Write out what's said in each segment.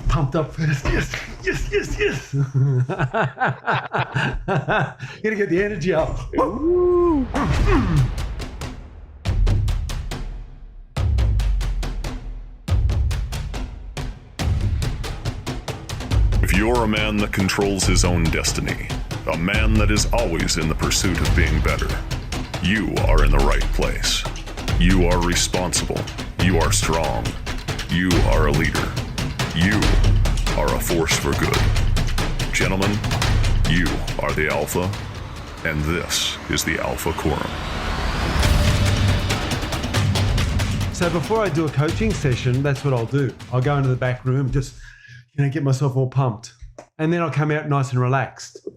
Pumped up first. Yes, yes, yes, yes. Gonna get the energy up. If you're a man that controls his own destiny, a man that is always in the pursuit of being better, you are in the right place. You are responsible. You are strong. You are a leader. You are a force for good. Gentlemen, you are the Alpha, and this is the Alpha Quorum. So before I do a coaching session, that's what I'll do. I'll go into the back room, just get myself all pumped. And then I'll come out nice and relaxed.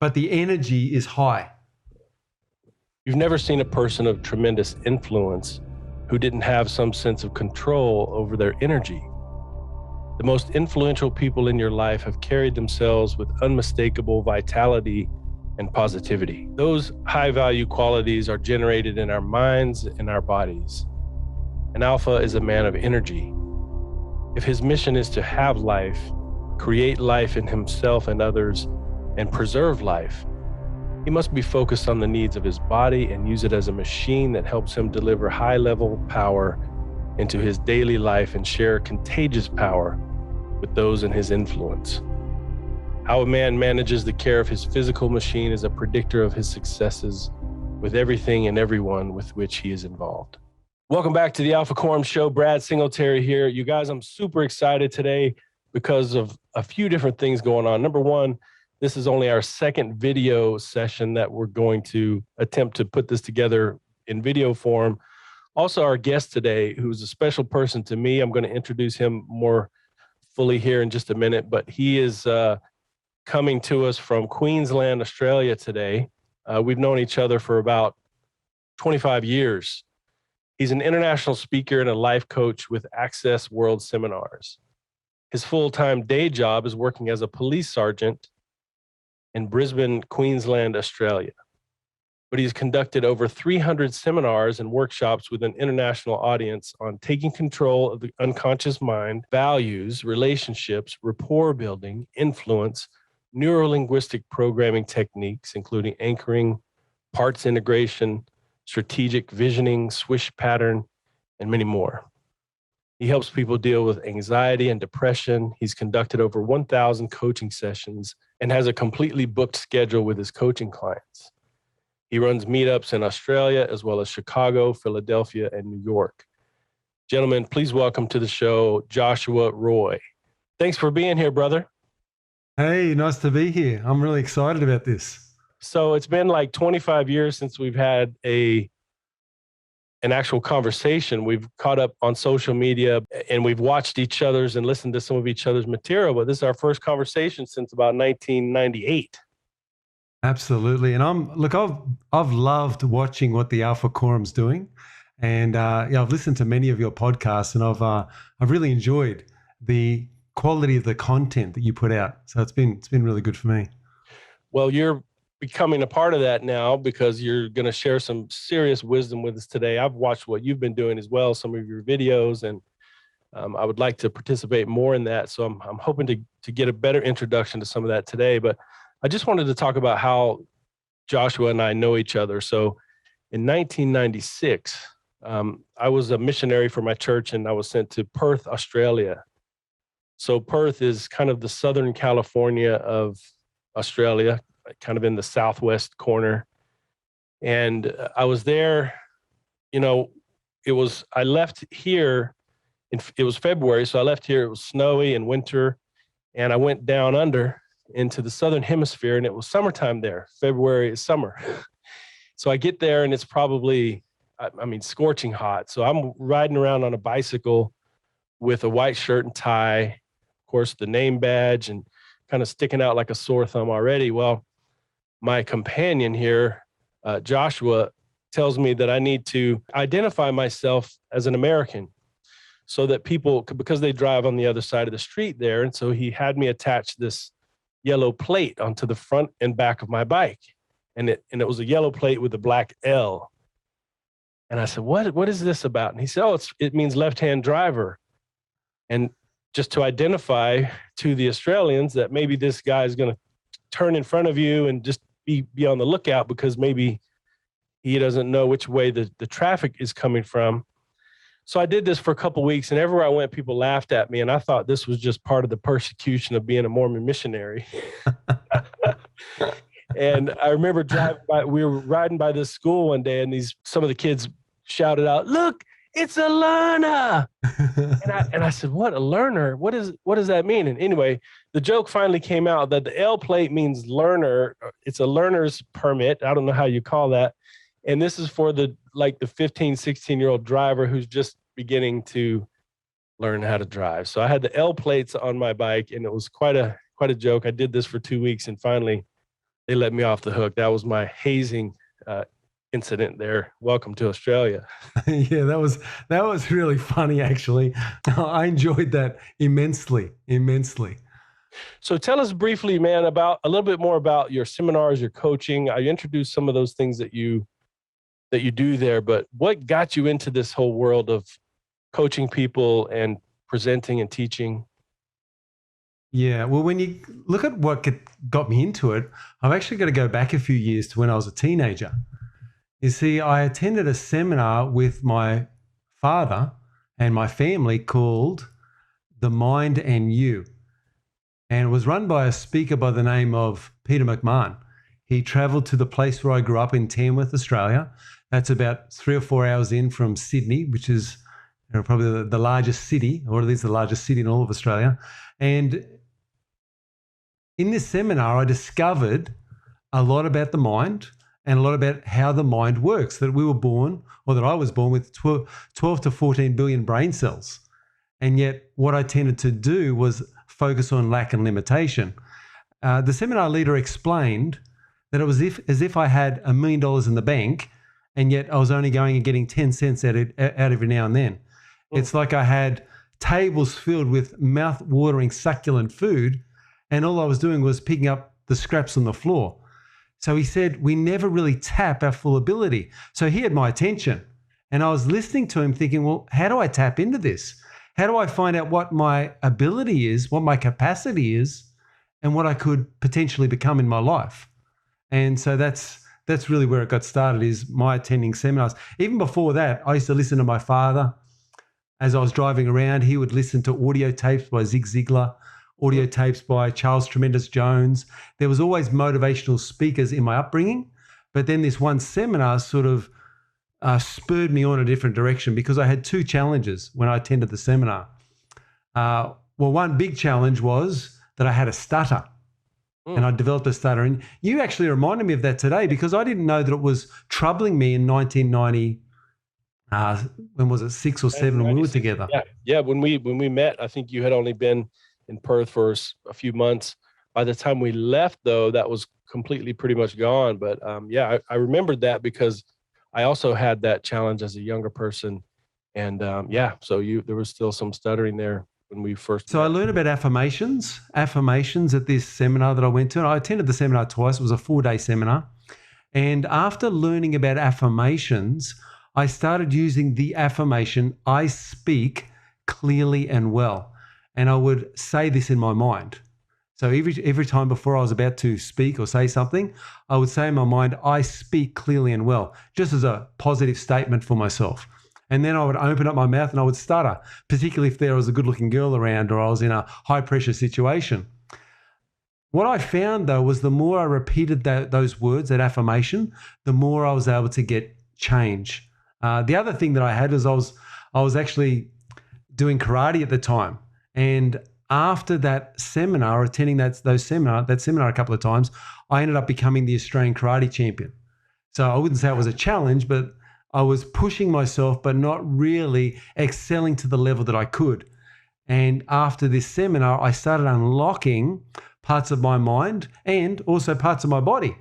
But the energy is high. You've never seen a person of tremendous influence who didn't have some sense of control over their energy. The most influential people in your life have carried themselves with unmistakable vitality and positivity. Those high-value qualities are generated in our minds and our bodies. An alpha is a man of energy. If his mission is to have life, create life in himself and others, and preserve life, he must be focused on the needs of his body and use it as a machine that helps him deliver high-level power into his daily life and share contagious power with those in his influence. How a man manages the care of his physical machine is a predictor of his successes with everything and everyone with which he is involved. Welcome back to the Alpha Quorum Show. Brad Singletary here. You guys, I'm super excited today because of a few different things going on. Number one, this is only our second video session that we're going to attempt to put this together in video form. Also, our guest today, who's a special person to me, I'm going to introduce him more fully here in just a minute, but he is coming to us from Queensland, Australia today. We've known each other for about 25 years. He's an international speaker and a life coach with Access World Seminars. His full-time day job is working as a police sergeant in Brisbane, Queensland, Australia. But he's conducted over 300 seminars and workshops with an international audience on taking control of the unconscious mind, values, relationships, rapport building, influence, neurolinguistic programming techniques, including anchoring, parts integration, strategic visioning, swish pattern, and many more. He helps people deal with anxiety and depression. He's conducted over 1,000 coaching sessions and has a completely booked schedule with his coaching clients. He runs meetups in Australia, as well as Chicago, Philadelphia, and New York. Gentlemen, please welcome to the show, Joshua Roy. Thanks for being here, brother. Hey, nice to be here. I'm really excited about this. So it's been like 25 years since we've had an actual conversation. We've caught up on social media and we've watched each other's and listened to some of each other's material, but this is our first conversation since about 1998. Absolutely. And I've loved watching what the Alpha Quorum's doing. And I've listened to many of your podcasts and I've really enjoyed the quality of the content that you put out. So it's been really good for me. Well, you're becoming a part of that now because you're going to share some serious wisdom with us today. I've watched what you've been doing as well, some of your videos, and I would like to participate more in that. So I'm hoping to get a better introduction to some of that today. But I just wanted to talk about how Joshua and I know each other. So in 1996, I was a missionary for my church and I was sent to Perth, Australia. So Perth is kind of the Southern California of Australia, kind of in the southwest corner. And I was there, I left here, it was February, so I left here, it was snowy and winter, and I went down under into the Southern Hemisphere, and it was summertime there. February is summer. So I get there, and it's probably, scorching hot. So I'm riding around on a bicycle with a white shirt and tie, of course, the name badge, and kind of sticking out like a sore thumb already. Well, my companion here, Joshua, tells me that I need to identify myself as an American so that people, because they drive on the other side of the street there. And so he had me attach this yellow plate onto the front and back of my bike. And it was a yellow plate with a black L. And I said, what is this about? And he said, it means left-hand driver. And just to identify to the Australians that maybe this guy is going to turn in front of you and just be on the lookout, because maybe he doesn't know which way the traffic is coming from. So I did this for a couple of weeks, and everywhere I went, people laughed at me, and I thought this was just part of the persecution of being a Mormon missionary. And I remember we were riding by this school one day, and some of the kids shouted out, "Look, it's a learner." and I said, "What, a learner? What does that mean?" And anyway, the joke finally came out that the L plate means learner. It's a learner's permit. I don't know how you call that. And this is for the 15, 16-year-old driver who's just beginning to learn how to drive. So I had the L plates on my bike, and it was quite a joke. I did this for 2 weeks, and finally they let me off the hook. That was my hazing incident there. Welcome to Australia. Yeah, that was really funny, actually. I enjoyed that immensely. So tell us briefly, man, about a little bit more about your seminars, your coaching. I introduced some of those things that you do there, but what got you into this whole world of coaching people and presenting and teaching? Yeah, well, when you look at what got me into it, I've actually got to go back a few years to when I was a teenager. You see, I attended a seminar with my father and my family called The Mind and You. And it was run by a speaker by the name of Peter McMahon. He traveled to the place where I grew up in Tamworth, Australia. That's about 3 or 4 hours in from Sydney, which is probably the largest city, or at least the largest city in all of Australia. And in this seminar, I discovered a lot about the mind and a lot about how the mind works, that we were born, or that I was born with 12 to 14 billion brain cells. And yet what I tended to do was focus on lack and limitation. The seminar leader explained that it was as if I had $1 million in the bank, and yet I was only going and getting 10 cents out every now and then. It's like I had tables filled with mouth-watering succulent food, and all I was doing was picking up the scraps on the floor. So he said, we never really tap our full ability. So he had my attention, and I was listening to him thinking, well, how do I tap into this? How do I find out what my ability is, what my capacity is, and what I could potentially become in my life? And so that's really where it got started, is my attending seminars. Even before that, I used to listen to my father. As I was driving around, he would listen to audio tapes by Zig Ziglar, audio tapes by Charles Tremendous Jones. There was always motivational speakers in my upbringing. But then this one seminar sort of spurred me on a different direction, because I had 2 challenges when I attended the seminar. Well, one big challenge was that I had a stutter. And I developed a stutter. And you actually reminded me of that today, because I didn't know that it was troubling me in 1990. When was it, 6 or 7 when we were together? Yeah. When we met, I think you had only been in Perth for a few months. By the time we left, though, that was completely pretty much gone. But I remembered that because I also had that challenge as a younger person. And so there was still some stuttering there when we first met. I learned about affirmations at this seminar that I went to. And I attended the seminar twice. It was a 4-day seminar. And after learning about affirmations, I started using the affirmation, I speak clearly and well. And I would say this in my mind. So every time before I was about to speak or say something, I would say in my mind, I speak clearly and well, just as a positive statement for myself. And then I would open up my mouth and I would stutter, particularly if there was a good-looking girl around or I was in a high-pressure situation. What I found, though, was the more I repeated those words, that affirmation, the more I was able to get change. The other thing that I had is I was actually doing karate at the time. And after that seminar, attending that seminar a couple of times, I ended up becoming the Australian karate champion. So I wouldn't say it was a challenge, but I was pushing myself, but not really excelling to the level that I could. And after this seminar, I started unlocking parts of my mind and also parts of my body,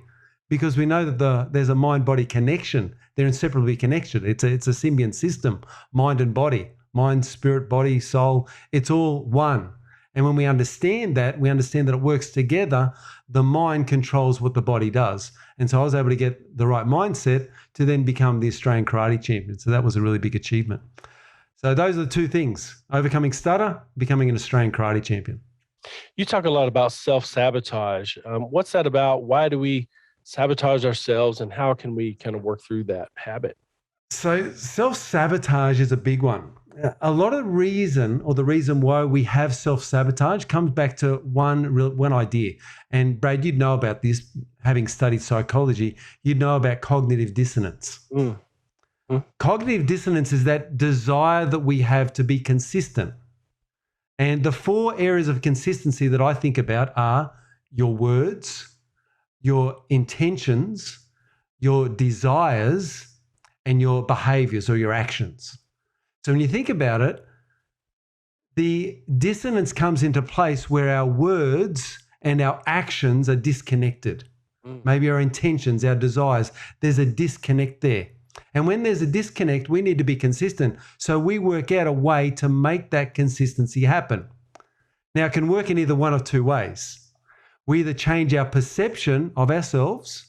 because we know that there's a mind-body connection. They're inseparably connected. It's a symbiont system, mind and body, mind, spirit, body, soul. It's all one. And when we understand that it works together, the mind controls what the body does. And so I was able to get the right mindset to then become the Australian karate champion. So that was a really big achievement. So those are the two things: overcoming stutter, becoming an Australian karate champion. You talk a lot about self-sabotage. What's that about? Why do we sabotage ourselves, and how can we kind of work through that habit? So self-sabotage is a big one. A lot of the reason why we have self-sabotage comes back to one idea. And Brad, you'd know about this, having studied psychology. You'd know about cognitive dissonance. Cognitive dissonance is that desire that we have to be consistent. And the 4 areas of consistency that I think about are your words, your intentions, your desires, and your behaviors or your actions. So when you think about it, the dissonance comes into place where our words and our actions are disconnected. Maybe our intentions, our desires, there's a disconnect there. And when there's a disconnect, we need to be consistent. So we work out a way to make that consistency happen. Now, it can work in either one of 2 ways. We either change our perception of ourselves,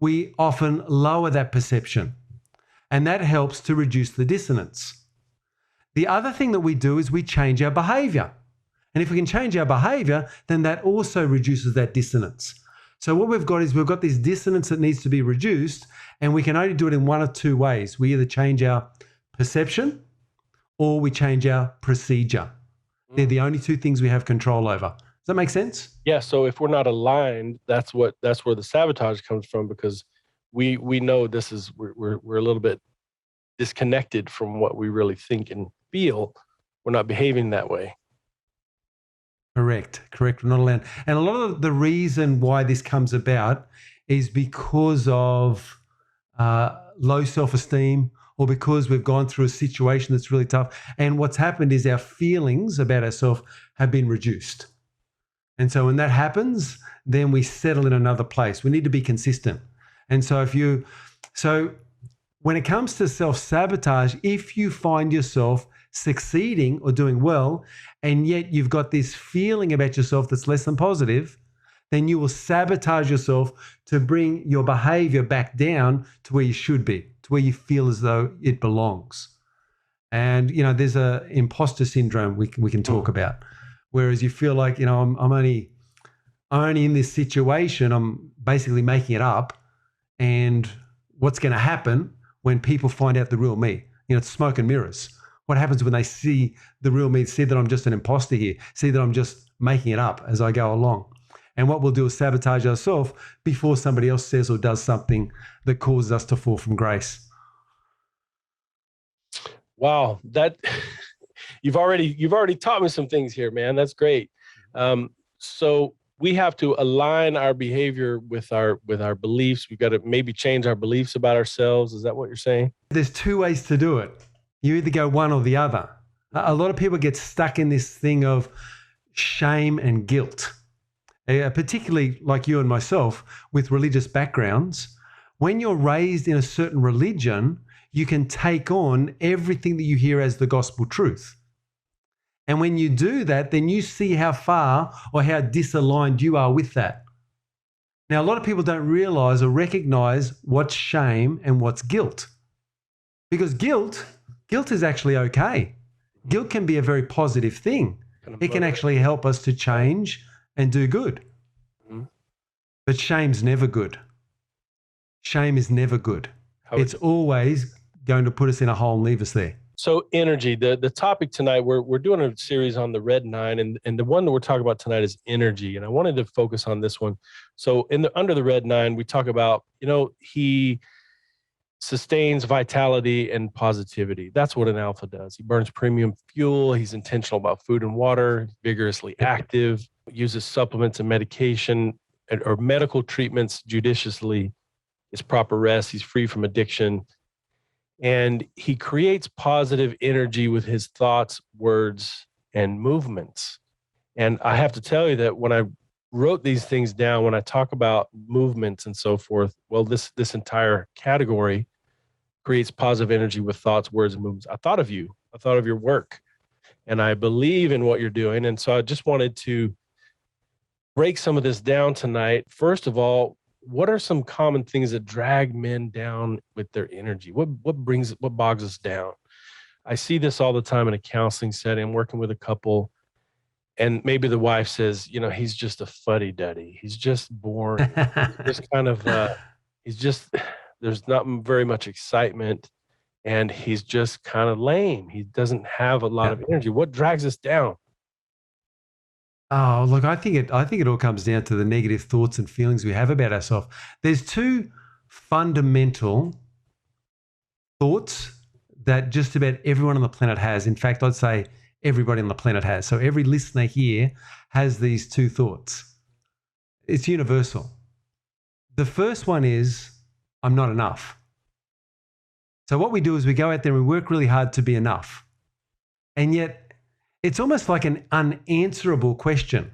we often lower that perception, and that helps to reduce the dissonance. The other thing that we do is we change our behavior. And if we can change our behavior, then that also reduces that dissonance. So what we've got is we've got this dissonance that needs to be reduced, and we can only do it in one of 2 ways. We either change our perception or we change our procedure. They're the only 2 things we have control over. Does that make sense? Yeah. So if we're not aligned, that's where the sabotage comes from, because we know we're a little bit disconnected from what we really think and feel. We're not behaving that way. Correct. We're not allowed. And a lot of the reason why this comes about is because of low self-esteem, or because we've gone through a situation that's really tough. And what's happened is our feelings about ourselves have been reduced. And so when that happens, then we settle in another place. We need to be consistent. And so when it comes to self-sabotage, if you find yourself succeeding or doing well, and yet you've got this feeling about yourself that's less than positive, then you will sabotage yourself to bring your behavior back down to where you should be, to where you feel as though it belongs. And, there's a imposter syndrome we can talk about, whereas you feel like, I'm only in this situation, I'm basically making it up. And what's going to happen when people find out the real me? It's smoke and mirrors. What happens when they see the real me, see that I'm just an imposter here, see that I'm just making it up as I go along? And what we'll do is sabotage ourselves before somebody else says or does something that causes us to fall from grace. Wow, that you've already taught me some things here, man. That's great. So we have to align our behavior with our beliefs. We've got to maybe change our beliefs about ourselves. Is that what you're saying? There's 2 ways to do it. You either go one or the other. A lot of people get stuck in this thing of shame and guilt. Particularly like you and myself with religious backgrounds. When you're raised in a certain religion, you can take on everything that you hear as the gospel truth. And when you do that, then you see how far or how disaligned you are with that. Now, a lot of people don't realize or recognize what's shame and what's guilt. Because guilt is actually okay. Guilt can be a very positive thing. It can actually help us to change and do good. But shame's never good. Shame is never good. It's always going to put us in a hole and leave us there. So energy, the topic tonight, we're doing a series on the red 9, and the one that we're talking about tonight is energy. And I wanted to focus on this one. So under the red 9, we talk about, he sustains vitality and positivity. That's what an alpha does. He burns premium fuel. He's intentional about food and water, vigorously active, uses supplements and medication or medical treatments judiciously, his proper rest. He's free from addiction. And he creates positive energy with his thoughts, words, and movements. And I have to tell you that when I wrote these things down, when I talk about movements and so forth, well, this entire category creates positive energy with thoughts, words, and movements. I thought of you. I thought of your work. And I believe in what you're doing. And so I just wanted to break some of this down tonight. First of all, what are some common things that drag men down with their energy? What bogs us down? I see this all the time in a counseling setting. I'm working with a couple, and maybe the wife says, he's just a fuddy-duddy. He's just boring. He's just kind of, he's just, there's not very much excitement, and he's just kind of lame. He doesn't have a lot Yeah. of energy. What drags us down? Oh, look, I think it all comes down to the negative thoughts and feelings we have about ourselves. There's two fundamental thoughts that just about everyone on the planet has. In fact, I'd say everybody on the planet has. So every listener here has these two thoughts. It's universal. The first one is, I'm not enough. So what we do is we go out there and we work really hard to be enough. And yet it's almost like an unanswerable question.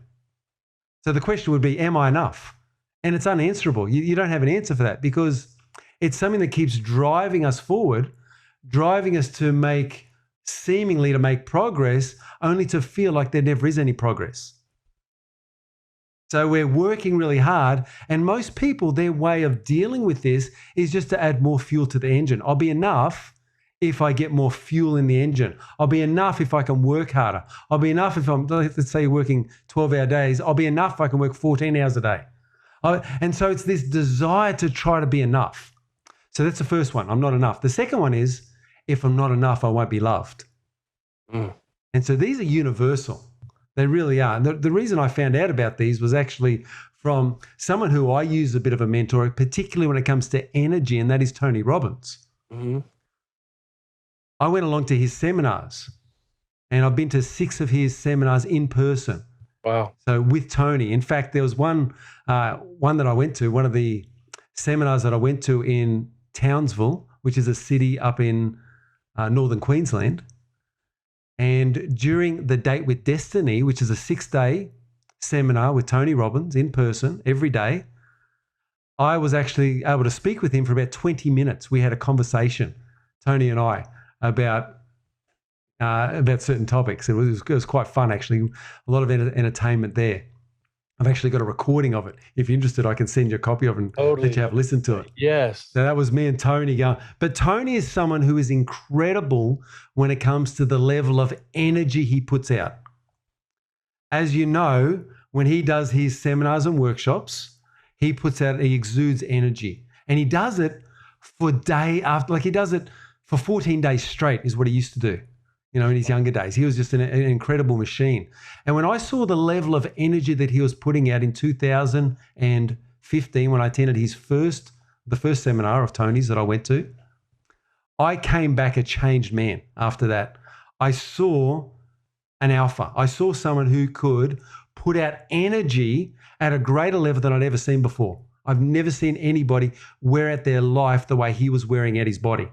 So the question would be, am I enough? And it's unanswerable. You don't have an answer for that because it's something that keeps driving us forward, driving us to make progress, only to feel like there never is any progress. So we're working really hard, and most people, their way of dealing with this is just to add more fuel to the engine. I'll be enough if I get more fuel in the engine. I'll be enough if I can work harder. I'll be enough if let's say you're working 12-hour days. I'll be enough if I can work 14 hours a day. And so it's this desire to try to be enough. So that's the first one. I'm not enough. The second one is, if I'm not enough, I won't be loved. And so these are universal. They really are. And the reason I found out about these was actually from someone who I use a bit of a mentor, particularly when it comes to energy, and that is Tony Robbins. Mm-hmm. I went along to his seminars, and I've been to 6 of his seminars in person. Wow. So with Tony. In fact, there was one that I went to, one of the seminars that I went to in Townsville, which is a city up in northern Queensland. And during the Date with Destiny, which is a 6-day seminar with Tony Robbins in person every day, I was actually able to speak with him for about 20 minutes. We had a conversation, Tony and I, about certain topics. It was quite fun, actually. A lot of entertainment there. I've actually got a recording of it. If you're interested, I can send you a copy of it and let you have a listen to it. Yes. So that was me and Tony going. But Tony is someone who is incredible when it comes to the level of energy he puts out. As you know, when he does his seminars and workshops, he exudes energy. And he does it for day after, like he does it for 14 days straight is what he used to do. In his younger days. He was just an incredible machine. And when I saw the level of energy that he was putting out in 2015, when I attended the first seminar of Tony's that I went to, I came back a changed man after that. I saw an alpha. I saw someone who could put out energy at a greater level than I'd ever seen before. I've never seen anybody wear out their life the way he was wearing out his body.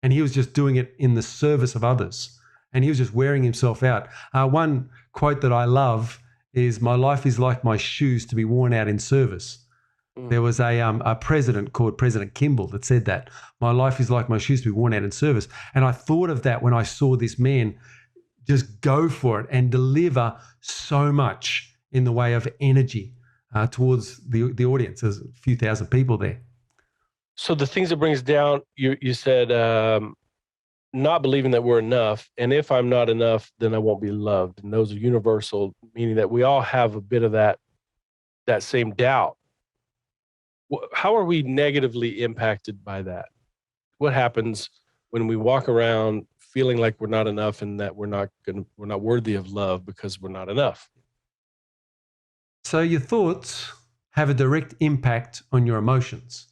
And he was just doing it in the service of others. And he was just wearing himself out. One quote that I love is, "My life is like my shoes to be worn out in service." There was a president called President Kimball that said that. "My life is like my shoes to be worn out in service." And I thought of that when I saw this man just go for it and deliver so much in the way of energy towards the audience. There's a few thousand people there. So the things that brings down, you said, not believing that we're enough. And if I'm not enough, then I won't be loved. And those are universal, meaning that we all have a bit of that same doubt. How are we negatively impacted by that? What happens when we walk around feeling like we're not enough and that we're not worthy of love because we're not enough? So your thoughts have a direct impact on your emotions.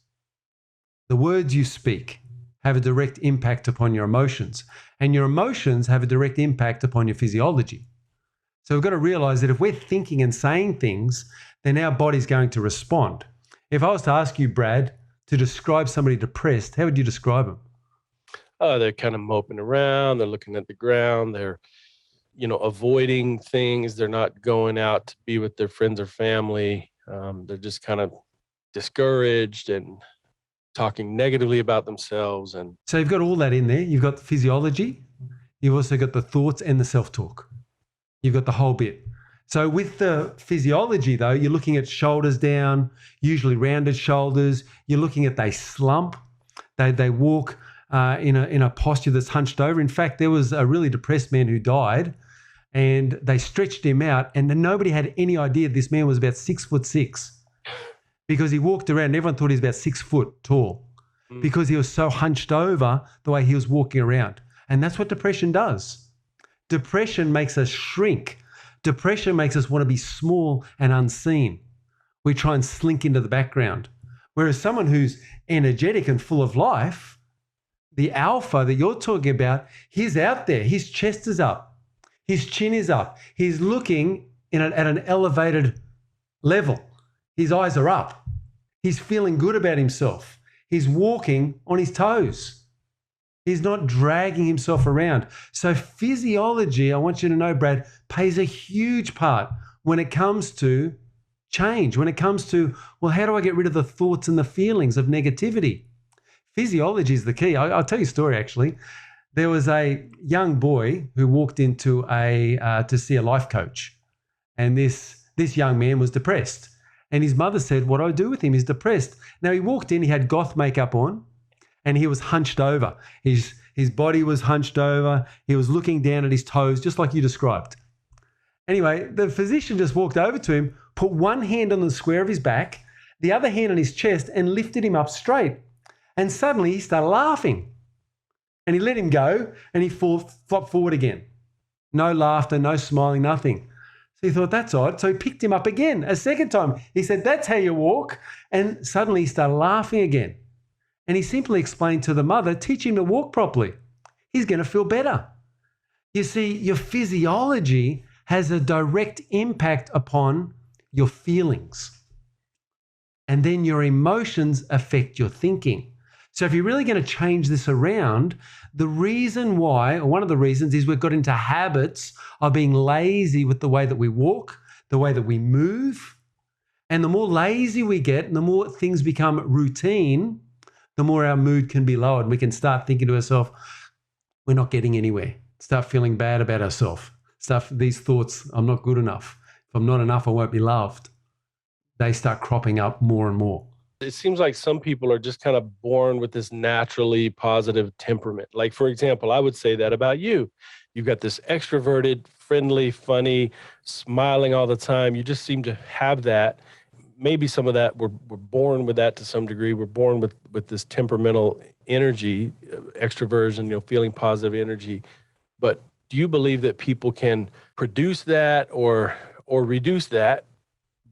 The words you speak have a direct impact upon your emotions, and your emotions have a direct impact upon your physiology. So we've got to realize that if we're thinking and saying things, then our body's going to respond. If I was to ask you, Brad, to describe somebody depressed, how would you describe them? They're kind of moping around. They're looking at the ground. They're, avoiding things. They're not going out to be with their friends or family. They're just kind of discouraged and talking negatively about themselves. And so you've got all that in there. You've got the physiology. You've also got the thoughts and the self-talk. You've got the whole bit. So with the physiology, though, you're looking at shoulders down, usually rounded shoulders. You're looking at they slump. They walk in a posture that's hunched over. In fact, there was a really depressed man who died, and they stretched him out, and nobody had any idea this man was about 6'6", because he walked around and everyone thought he was about 6 foot tall because he was so hunched over the way he was walking around. And that's what depression does. Depression makes us shrink. Depression makes us want to be small and unseen. We try and slink into the background. Whereas someone who's energetic and full of life, the alpha that you're talking about, he's out there. His chest is up. His chin is up. He's looking at an elevated level. His eyes are up. He's feeling good about himself. He's walking on his toes. He's not dragging himself around. So physiology, I want you to know, Brad, plays a huge part when it comes to change, when it comes to, well, how do I get rid of the thoughts and the feelings of negativity? Physiology is the key. I'll tell you a story, actually. There was a young boy who walked into to see a life coach, and this young man was depressed. And his mother said, what do I do with him? He's depressed. Now, he walked in, he had goth makeup on, and he was hunched over. His body was hunched over. He was looking down at his toes, just like you described. Anyway, the physician just walked over to him, put one hand on the square of his back, the other hand on his chest, and lifted him up straight. And suddenly he started laughing. And he let him go, and he flopped forward again. No laughter, no smiling, nothing. So he thought, that's odd. So he picked him up again, a second time. He said, that's how you walk. And suddenly he started laughing again. And he simply explained to the mother, teach him to walk properly. He's going to feel better. You see, your physiology has a direct impact upon your feelings. And then your emotions affect your thinking. So if you're really going to change this around, the reason why, or one of the reasons, is we've got into habits of being lazy with the way that we walk, the way that we move. And the more lazy we get and the more things become routine, the more our mood can be lowered. We can start thinking to ourselves, we're not getting anywhere. Start feeling bad about ourselves. These thoughts, I'm not good enough. If I'm not enough, I won't be loved. They start cropping up more and more. It seems like some people are just kind of born with this naturally positive temperament. Like, for example, I would say that about you. You've got this extroverted, friendly, funny, smiling all the time. You just seem to have that. Maybe some of that, we're born with that to some degree. We're born with this temperamental energy, extroversion, feeling positive energy. But do you believe that people can produce that or reduce that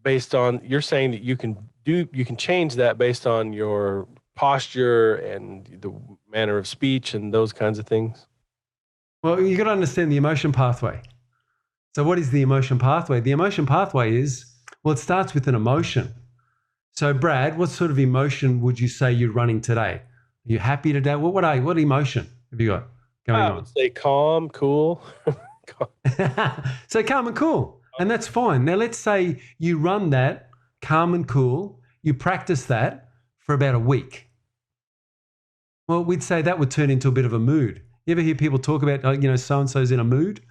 based on, you're saying that you can change that based on your posture and the manner of speech and those kinds of things? Well, you got to understand the emotion pathway. So what is the emotion pathway? The emotion pathway is, well, it starts with an emotion. So Brad, what sort of emotion would you say you're running today? Are you happy today? What emotion have you got going on? I would say calm, cool. So calm and cool. And that's fine. Now let's say you run that calm and cool, you practice that for about a week. Well, we'd say that would turn into a bit of a mood. You ever hear people talk about, so-and-so's in a mood?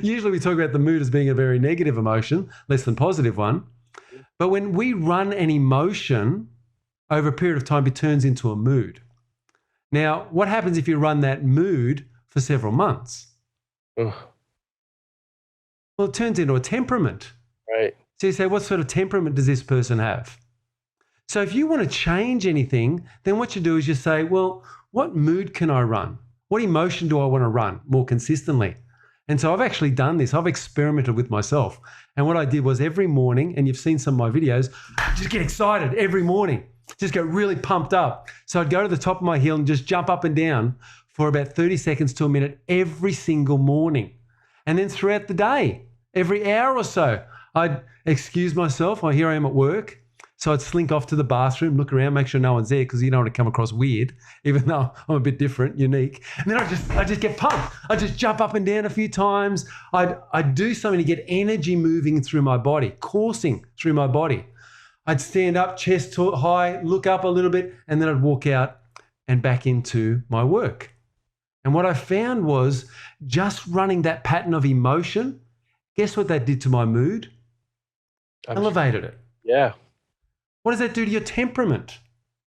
Usually we talk about the mood as being a very negative emotion, less than positive one. But when we run an emotion over a period of time, it turns into a mood. Now, what happens if you run that mood for several months? Ugh. Well, it turns into a temperament. Right. So you say, what sort of temperament does this person have? So if you want to change anything, then what you do is you say, well, what mood can I run? What emotion do I want to run more consistently? And so I've actually done this. I've experimented with myself. And what I did was every morning, and you've seen some of my videos, just get excited every morning. Just get really pumped up. So I'd go to the top of my hill and just jump up and down for about 30 seconds to a minute every single morning. And then throughout the day, every hour or so, I'd excuse myself. Here I am at work. So I'd slink off to the bathroom, look around, make sure no one's there because you don't want to come across weird, even though I'm a bit different, unique. And then I just get pumped. I just jump up and down a few times. I'd do something to get energy moving through my body, coursing through my body. I'd stand up, chest high, look up a little bit, and then I'd walk out and back into my work. And what I found was just running that pattern of emotion, guess what that did to my mood? Elevated it. Yeah. What does that do to your temperament?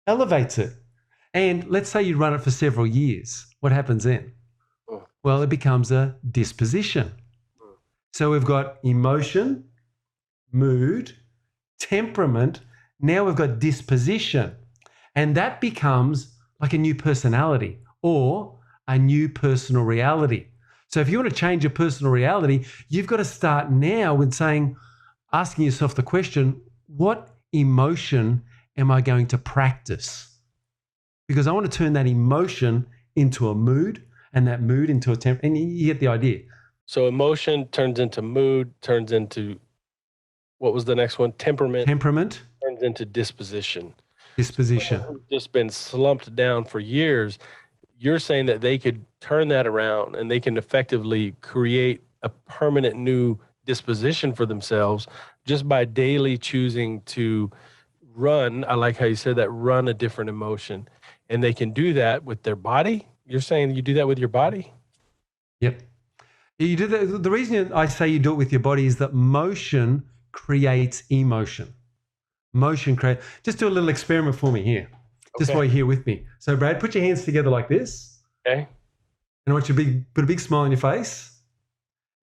Elevates it. And let's say you run it for several years. What happens then? Mm. Well, it becomes a disposition. So we've got emotion, mood, temperament. Now we've got disposition. And that becomes like a new personality or a new personal reality. So if you want to change your personal reality, you've got to start now with asking yourself the question, what emotion am I going to practice? Because I want to turn that emotion into a mood and that mood into a temper. And you get the idea. So emotion turns into mood, turns into, what was the next one? Temperament turns into disposition. Disposition. Someone who's just been slumped down for years. You're saying that they could turn that around and they can effectively create a permanent new disposition for themselves just by daily choosing to run. I like how you said that, run a different emotion. And they can do that with their body. You're saying you do that with your body? Yep. You do that. The reason I say you do it with your body is that motion creates emotion. Motion creates. Just do a little experiment for me here. Just while you're here with me. So, Brad, put your hands together like this. Okay. And I want you to put a big smile on your face.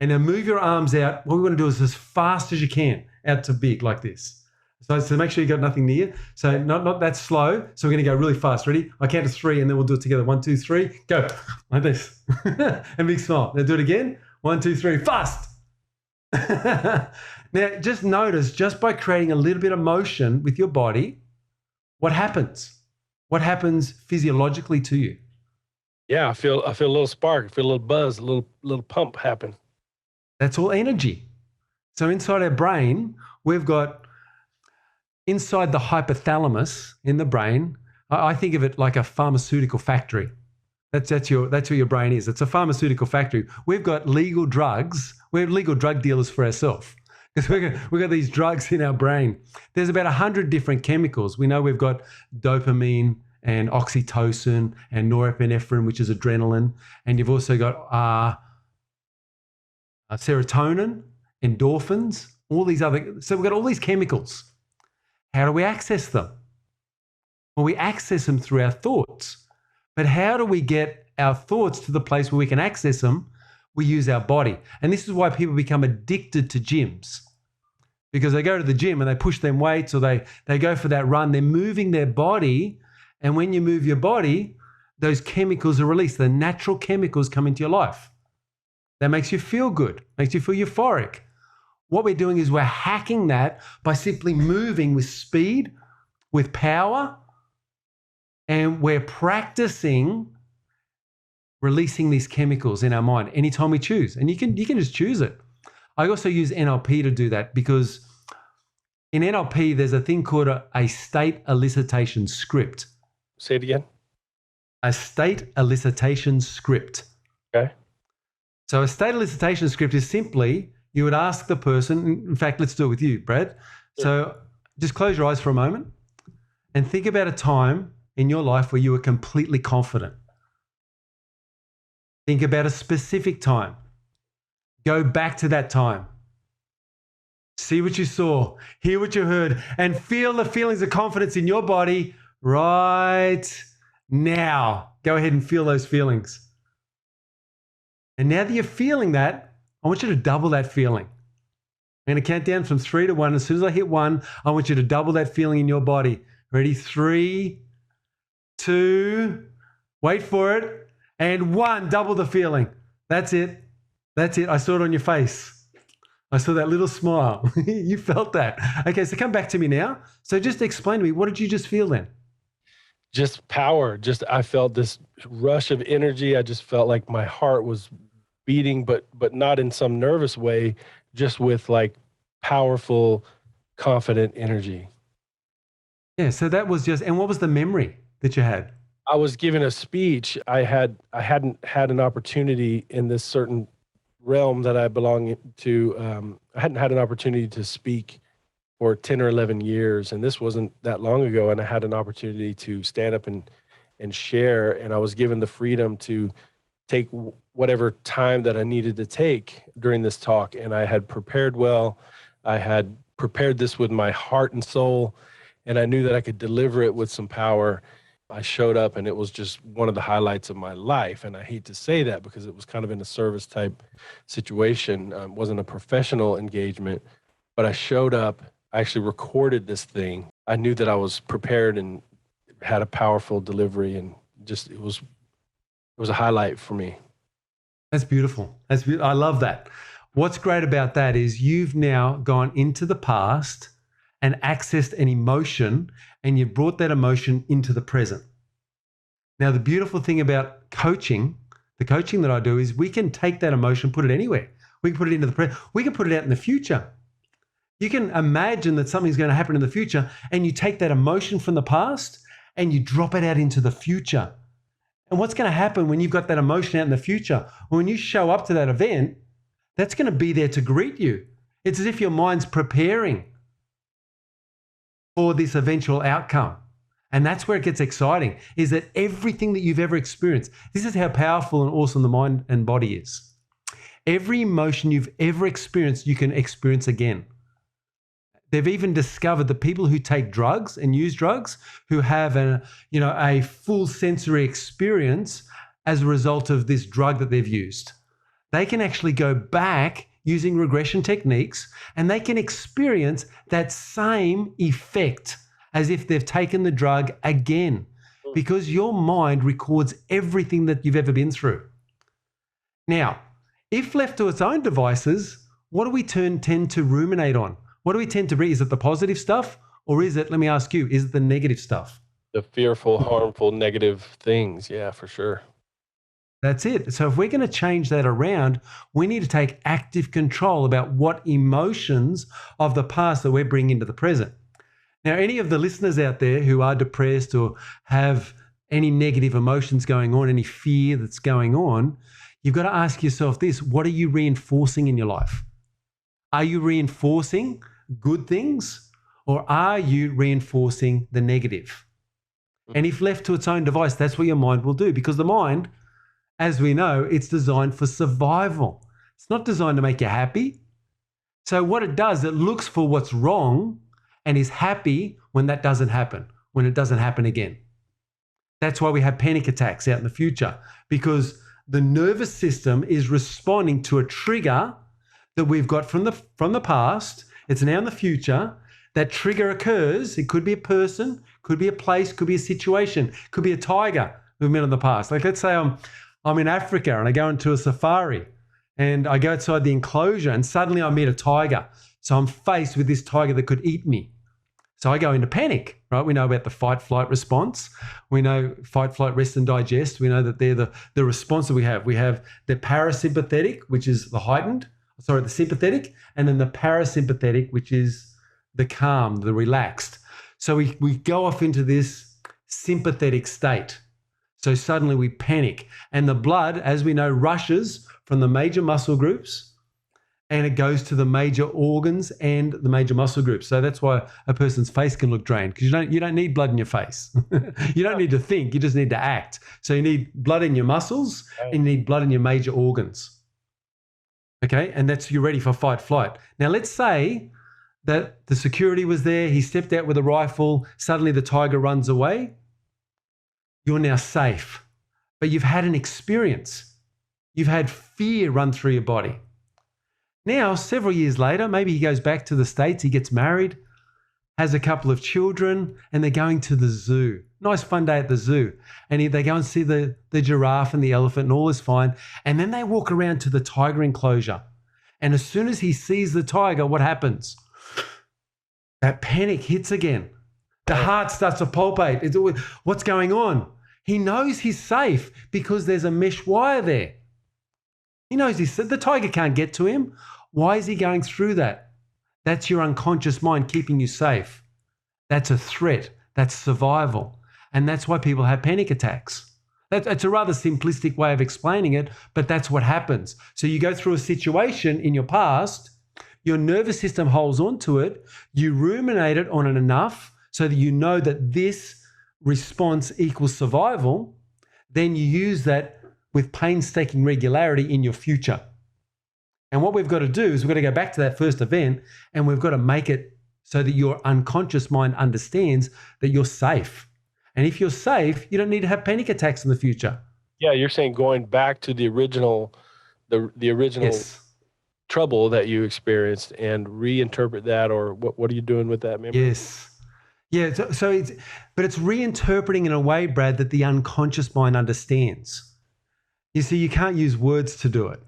And then move your arms out. What we want to do is as fast as you can, out to big like this. So make sure you got nothing near. So not that slow. So we're going to go really fast. Ready? I count to 3 and then we'll do it together. 1, 2, 3, go. Like this. And big smile. Now do it again. 1, 2, 3, fast. Now just notice, just by creating a little bit of motion with your body, what happens? What happens physiologically to you? Yeah, I feel a little spark, I feel a little buzz, a little pump happen. That's all energy. So inside our brain, we've got inside the hypothalamus in the brain. I think of it like a pharmaceutical factory. That's what your brain is. It's a pharmaceutical factory. We've got legal drugs. We're legal drug dealers for ourselves because we've got these drugs in our brain. There's about 100 different chemicals. We know we've got dopamine and oxytocin and norepinephrine, which is adrenaline. And you've also got serotonin, endorphins, all these other. So we've got all these chemicals. How do we access them? Well, we access them through our thoughts. But how do we get our thoughts to the place where we can access them? We use our body. And this is why people become addicted to gyms. Because they go to the gym and they push them weights or they go for that run. They're moving their body. And when you move your body, those chemicals are released. The natural chemicals come into your life. That makes you feel good, makes you feel euphoric. What we're doing is we're hacking that by simply moving with speed, with power, and we're practicing releasing these chemicals in our mind anytime we choose. And you can just choose it. I also use NLP to do that because in NLP, there's a thing called a state elicitation script. Say it again. A state elicitation script. Okay. So a state elicitation script is simply, you would ask the person, in fact, let's do it with you, Brad. Sure. So just close your eyes for a moment and think about a time in your life where you were completely confident. Think about a specific time. Go back to that time. See what you saw, hear what you heard, and feel the feelings of confidence in your body right now. Go ahead and feel those feelings. And now that you're feeling that, I want you to double that feeling. I'm going to count down from 3 to 1. As soon as I hit 1, I want you to double that feeling in your body. Ready? 3, 2, wait for it, and 1. Double the feeling. That's it. That's it. I saw it on your face. I saw that little smile. You felt that. Okay, so come back to me now. So just explain to me, what did you just feel then? Just power. I felt this rush of energy. I just felt like my heart was beating, but not in some nervous way, just with like powerful, confident energy. Yeah, so that was just, and what was the memory that you had? I was giving a speech. I hadn't had an opportunity in this certain realm that I belong to. I hadn't had an opportunity to speak for 10 or 11 years. And this wasn't that long ago. And I had an opportunity to stand up and share. And I was given the freedom to take whatever time that I needed to take during this talk. And I had prepared well. I had prepared this with my heart and soul. And I knew that I could deliver it with some power. I showed up and it was just one of the highlights of my life. And I hate to say that because it was kind of in a service type situation. Wasn't a professional engagement, but I showed up. I actually recorded this thing. I knew that I was prepared and had a powerful delivery, and just it was a highlight for me. That's beautiful. I love that. What's great about that is you've now gone into the past and accessed an emotion, and you've brought that emotion into the present. Now, the beautiful thing about coaching, the coaching that I do, is we can take that emotion, put it anywhere. We can put it into the present. We can put it out in the future. You can imagine that something's going to happen in the future, and you take that emotion from the past and you drop it out into the future. And what's going to happen when you've got that emotion out in the future? When you show up to that event, that's going to be there to greet you. It's as if your mind's preparing for this eventual outcome. And that's where it gets exciting, is that everything that you've ever experienced, this is how powerful and awesome the mind and body is. Every emotion you've ever experienced, you can experience again. They've even discovered that people who take drugs and use drugs, who have a full sensory experience as a result of this drug that they've used, they can actually go back using regression techniques and they can experience that same effect as if they've taken the drug again, because your mind records everything that you've ever been through. Now, if left to its own devices, what do we tend to ruminate on? What do we tend to read? Is it the positive stuff, or is it, let me ask you, is it the negative stuff? The fearful, harmful, negative things. Yeah, for sure. That's it. So if we're going to change that around, we need to take active control about what emotions of the past that we're bringing into the present. Now, any of the listeners out there who are depressed or have any negative emotions going on, any fear that's going on, you've got to ask yourself this: what are you reinforcing in your life? Are you reinforcing good things, or are you reinforcing the negative? And if left to its own device, that's what your mind will do, because the mind, as we know, it's designed for survival. It's not designed to make you happy. So what it does, it looks for what's wrong and is happy when that doesn't happen, when it doesn't happen again. That's why we have panic attacks out in the future, because the nervous system is responding to a trigger that we've got from the past. It's now in the future. That trigger occurs. It could be a person, could be a place, could be a situation, could be a tiger we've met in the past. Like, let's say I'm in Africa and I go into a safari and I go outside the enclosure and suddenly I meet a tiger. So I'm faced with this tiger that could eat me. So I go into panic, right? We know about the fight-flight response. We know fight, flight, rest, and digest. We know that they're the response that we have. We have the parasympathetic, which is the sympathetic, and then the parasympathetic, which is the calm, the relaxed. So we go off into this sympathetic state. So suddenly we panic, and the blood, as we know, rushes from the major muscle groups and it goes to the major organs and the major muscle groups. So that's why a person's face can look drained, because you don't need blood in your face. You don't need to think, you just need to act. So you need blood in your muscles and you need blood in your major organs. Okay, and you're ready for fight, flight. Now let's say that the security was there, he stepped out with a rifle, suddenly the tiger runs away. You're now safe, but you've had an experience. You've had fear run through your body. Now, several years later, maybe he goes back to the States, he gets married, has a couple of children, and they're going to the zoo. Nice fun day at the zoo. And they go and see the giraffe and the elephant, and all is fine. And then they walk around to the tiger enclosure. And as soon as he sees the tiger, what happens? That panic hits again. The heart starts to palpate. What's going on? He knows he's safe because there's a mesh wire there. He knows the tiger can't get to him. Why is he going through that? That's your unconscious mind keeping you safe. That's a threat. That's survival. And that's why people have panic attacks. It's a rather simplistic way of explaining it, but that's what happens. So you go through a situation in your past, your nervous system holds on to it, you ruminate it on it enough so that you know that this response equals survival, then you use that with painstaking regularity in your future. And what we've got to do is we've got to go back to that first event and we've got to make it so that your unconscious mind understands that you're safe. And if you're safe, you don't need to have panic attacks in the future. Yeah, you're saying going back to the original, the original Yes. trouble that you experienced and reinterpret that, or what are you doing with that memory? Yes. Yeah. So it's reinterpreting in a way, Brad, that the unconscious mind understands. You see, you can't use words to do it.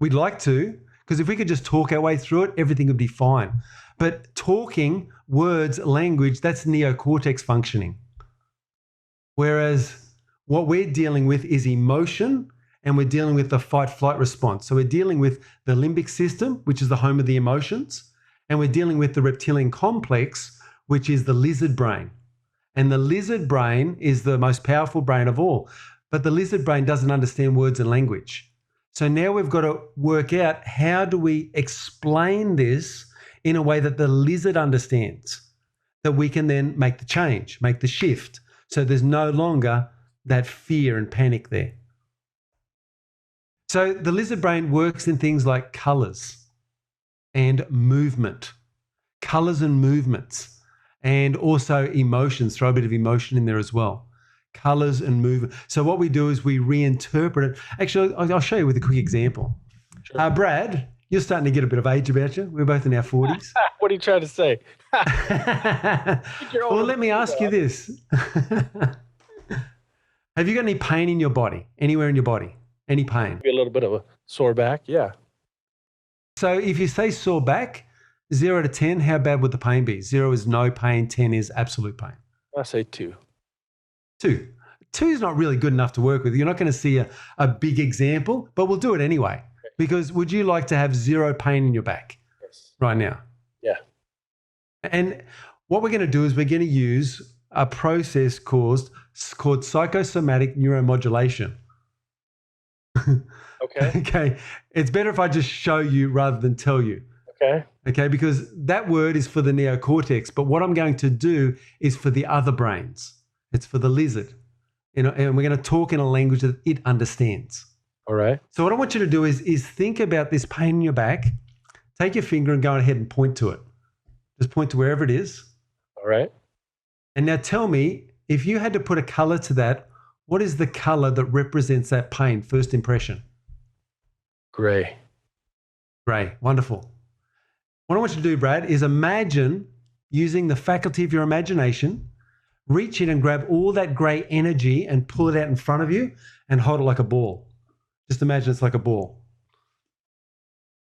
We'd like to, because if we could just talk our way through it, everything would be fine. But talking, words, language, that's neocortex functioning. Whereas what we're dealing with is emotion, and we're dealing with the fight-flight response. So we're dealing with the limbic system, which is the home of the emotions, and we're dealing with the reptilian complex, which is the lizard brain. And the lizard brain is the most powerful brain of all. But the lizard brain doesn't understand words and language. So now we've got to work out, how do we explain this in a way that the lizard understands, that we can then make the change, make the shift. So there's no longer that fear and panic there. So the lizard brain works in things like colors and movement, colors and movements, and also emotions. Throw a bit of emotion in there as well. Colors and movement. So what we do is we reinterpret it. Actually, I'll show you with a quick example. Sure. Brad, you're starting to get a bit of age about you. We're both in our 40s. What are you trying to say? Well, let me ask you this. Have you got any pain in your body, anywhere in your body? Any pain? Maybe a little bit of a sore back, yeah. So if you say sore back, 0 to 10, how bad would the pain be? 0 is no pain, 10 is absolute pain. I say 2. 2. 2 is not really good enough to work with. You're not going to see a big example, but we'll do it anyway. Because would you like to have 0 pain in your back right now? Yeah. And what we're going to do is we're going to use a process called psychosomatic neuromodulation. Okay. Okay. It's better if I just show you rather than tell you. Okay. Okay. Because that word is for the neocortex, but what I'm going to do is for the other brains. It's for the lizard. And we're going to talk in a language that it understands. All right. So what I want you to do is think about this pain in your back. Take your finger and go ahead and point to it. Just point to wherever it is. All right. And now tell me, if you had to put a color to that, what is the color that represents that pain, first impression? Gray. Gray. Wonderful. What I want you to do, Brad, is imagine using the faculty of your imagination, reach in and grab all that gray energy and pull it out in front of you and hold it like a ball. Just imagine it's like a ball.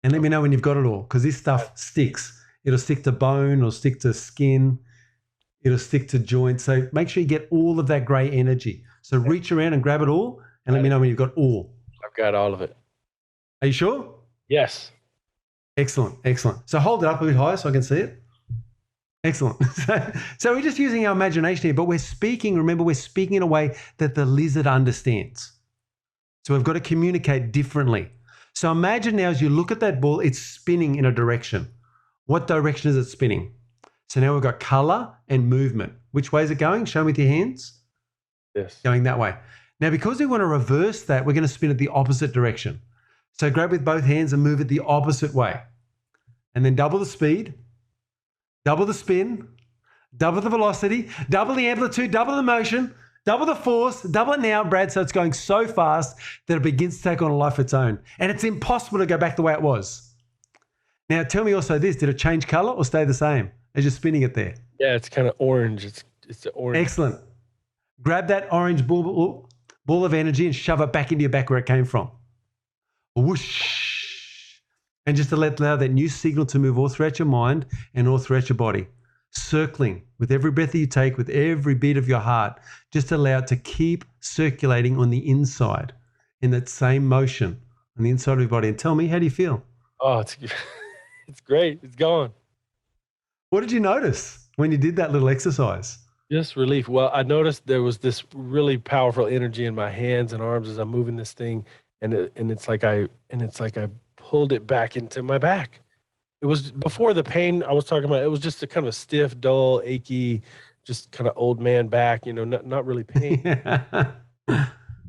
And let me know when you've got it all, because this stuff sticks. It'll stick to bone, it'll stick to skin, it'll stick to joints. So make sure you get all of that gray energy. So reach around and grab it all and let me know when you've got all. I've got all of it. Are you sure? Yes. Excellent, excellent. So hold it up a bit higher so I can see it. Excellent. So we're just using our imagination here, but we're speaking, remember, we're speaking in a way that the lizard understands. So we've got to communicate differently. So imagine now as you look at that ball, it's spinning in a direction. What direction is it spinning? So now we've got color and movement. Which way is it going? Show me with your hands. Yes. Going that way. Now, because we want to reverse that, we're going to spin it the opposite direction. So grab with both hands and move it the opposite way. And then double the speed, double the spin, double the velocity, double the amplitude, double the motion, double the force, double it now, Brad, so it's going so fast that it begins to take on a life of its own. And it's impossible to go back the way it was. Now, tell me also this, did it change color or stay the same as you're spinning it there? Yeah, it's kind of orange. It's orange. Excellent. Grab that orange ball of energy and shove it back into your back where it came from. Whoosh. And just to allow that new signal to move all throughout your mind and all throughout your body. Circling with every breath that you take, with every beat of your heart. Just allow it to keep circulating on the inside in that same motion on the inside of your body. And tell me, how do you feel? Oh, it's great. It's gone. What did you notice when you did that little exercise? Just relief. Well, I noticed there was this really powerful energy in my hands and arms as I'm moving this thing, and it's like I pulled it back into my back. It was before the pain I was talking about. It was just a kind of a stiff, dull, achy, just kind of old man back. Not really pain, but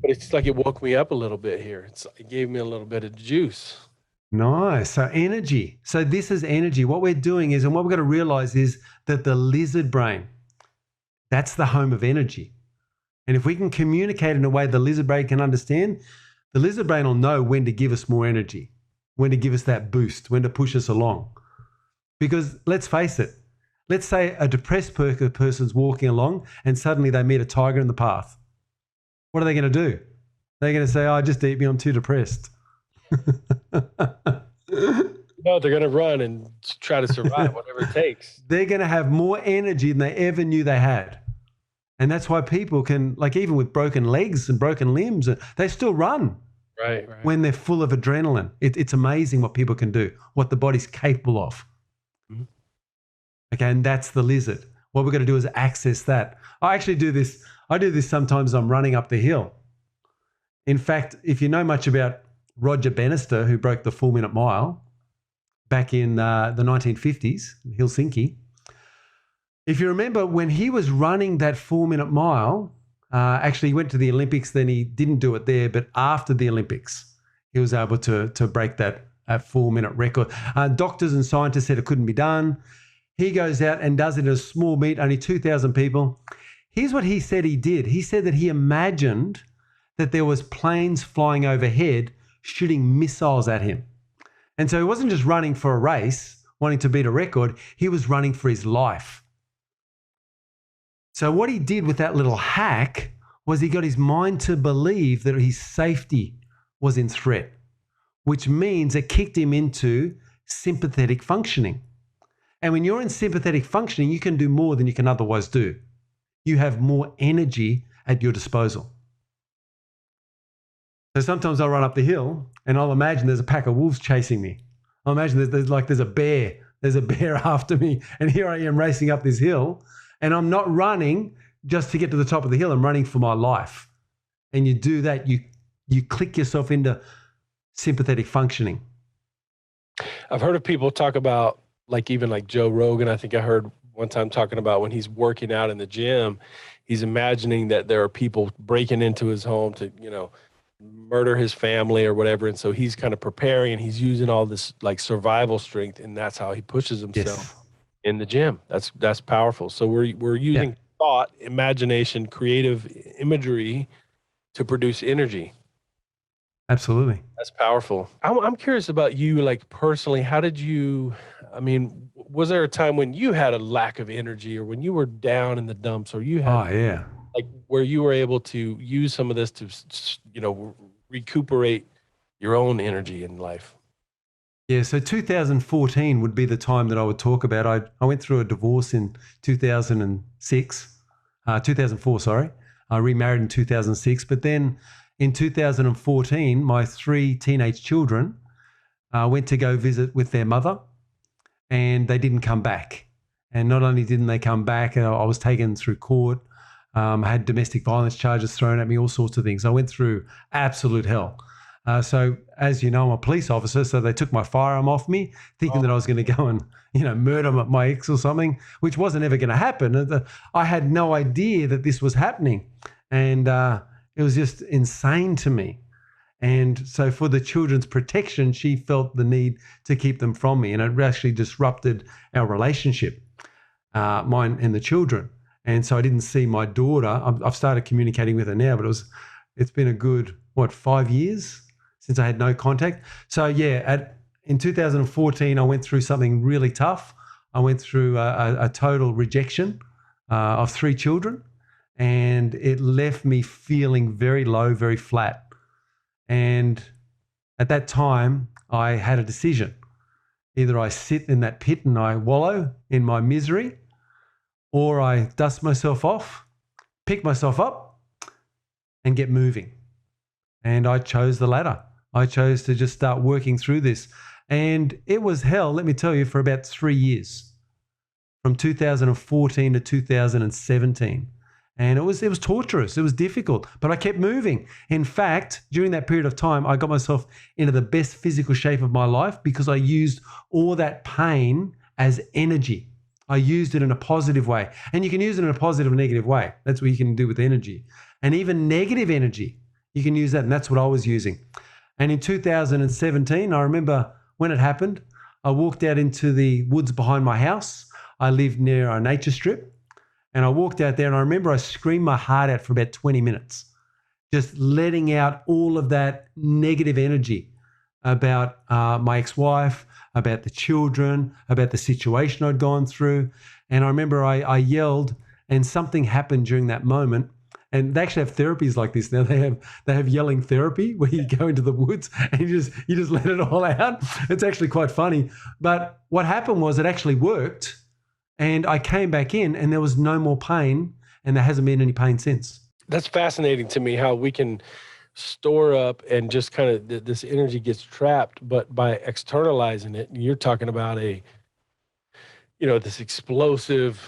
it's like it woke me up a little bit here. It gave me a little bit of juice. Nice. So energy. So this is energy. What we're doing is, and what we've got to realize is that the lizard brain, that's the home of energy. And if we can communicate in a way the lizard brain can understand, the lizard brain will know when to give us more energy, when to give us that boost, when to push us along. Because let's face it, let's say a depressed person's walking along and suddenly they meet a tiger in the path. What are they going to do? They're going to say, oh, just eat me, I'm too depressed. No, they're going to run and try to survive, whatever it takes. They're going to have more energy than they ever knew they had. And that's why people can, like even with broken legs and broken limbs, they still run. Right. When they're full of adrenaline. It's amazing what people can do, what the body's capable of. Mm-hmm. Okay, and that's the lizard. What we're going to do is access that. I actually do this. I do this sometimes I'm running up the hill. In fact, if you know much about Roger Bannister, who broke the 4-minute mile back in the 1950s in Helsinki, if you remember when he was running that 4-minute mile, actually he went to the Olympics, then he didn't do it there, but after the Olympics, he was able to break that 4-minute record. Doctors and scientists said it couldn't be done. He goes out and does it in a small meet, only 2,000 people. Here's what he said he did. He said that he imagined that there was planes flying overhead shooting missiles at him. And so he wasn't just running for a race, wanting to beat a record. He was running for his life. So what he did with that little hack was he got his mind to believe that his safety was in threat, which means it kicked him into sympathetic functioning. And when you're in sympathetic functioning, you can do more than you can otherwise do. You have more energy at your disposal. So sometimes I'll run up the hill and I'll imagine there's a pack of wolves chasing me. I'll imagine there's a bear. There's a bear after me. And here I am racing up this hill. And I'm not running just to get to the top of the hill. I'm running for my life. And you do that, you click yourself into sympathetic functioning. I've heard of people talk about, even Joe Rogan, I think I heard one time talking about when he's working out in the gym, he's imagining that there are people breaking into his home to, murder his family or whatever. And so he's kind of preparing and he's using all this survival strength, and that's how he pushes himself. Yes. In the gym. That's powerful. So we're using thought, imagination, creative imagery to produce energy. Absolutely. That's powerful. I'm curious about you, personally. How did you, was there a time when you had a lack of energy or when you were down in the dumps or you had, where you were able to use some of this to, recuperate your own energy in life? Yeah, so 2014 would be the time that I would talk about. I went through a divorce in 2004, sorry. I remarried in 2006. But then in 2014, my 3 teenage children went to go visit with their mother and they didn't come back. And not only didn't they come back, I was taken through court. I had domestic violence charges thrown at me, all sorts of things. I went through absolute hell. So as you know, I'm a police officer, so they took my firearm off me, thinking that I was going to go and, murder my ex or something, which wasn't ever going to happen. I had no idea that this was happening. And it was just insane to me. And so for the children's protection, she felt the need to keep them from me. And it actually disrupted our relationship, mine and the children. And so I didn't see my daughter. I've started communicating with her now, but it's been a good, 5 years since I had no contact. So yeah, in 2014, I went through something really tough. I went through a total rejection of 3 children, and it left me feeling very low, very flat. And at that time, I had a decision. Either I sit in that pit and I wallow in my misery, or I dust myself off, pick myself up, and get moving. And I chose the latter. I chose to just start working through this. And it was hell, let me tell you, for about 3 years, from 2014 to 2017. And it was torturous. It was difficult, but I kept moving. In fact, during that period of time, I got myself into the best physical shape of my life because I used all that pain as energy. I used it in a positive way. And you can use it in a positive and negative way. That's what you can do with energy. And even negative energy, you can use that. And that's what I was using. And in 2017, I remember when it happened, I walked out into the woods behind my house. I lived near a nature strip. And I walked out there and I remember I screamed my heart out for about 20 minutes, just letting out all of that negative energy about my ex-wife, about the children, about the situation I'd gone through. And I remember I yelled, and something happened during that moment. And they actually have therapies like this now. They have yelling therapy where you go into the woods and you just let it all out. It's actually quite funny. But what happened was it actually worked, and I came back in and there was no more pain, and there hasn't been any pain since. That's fascinating to me, how we can store up and just kind of this energy gets trapped, but by externalizing it, you're talking about this explosive,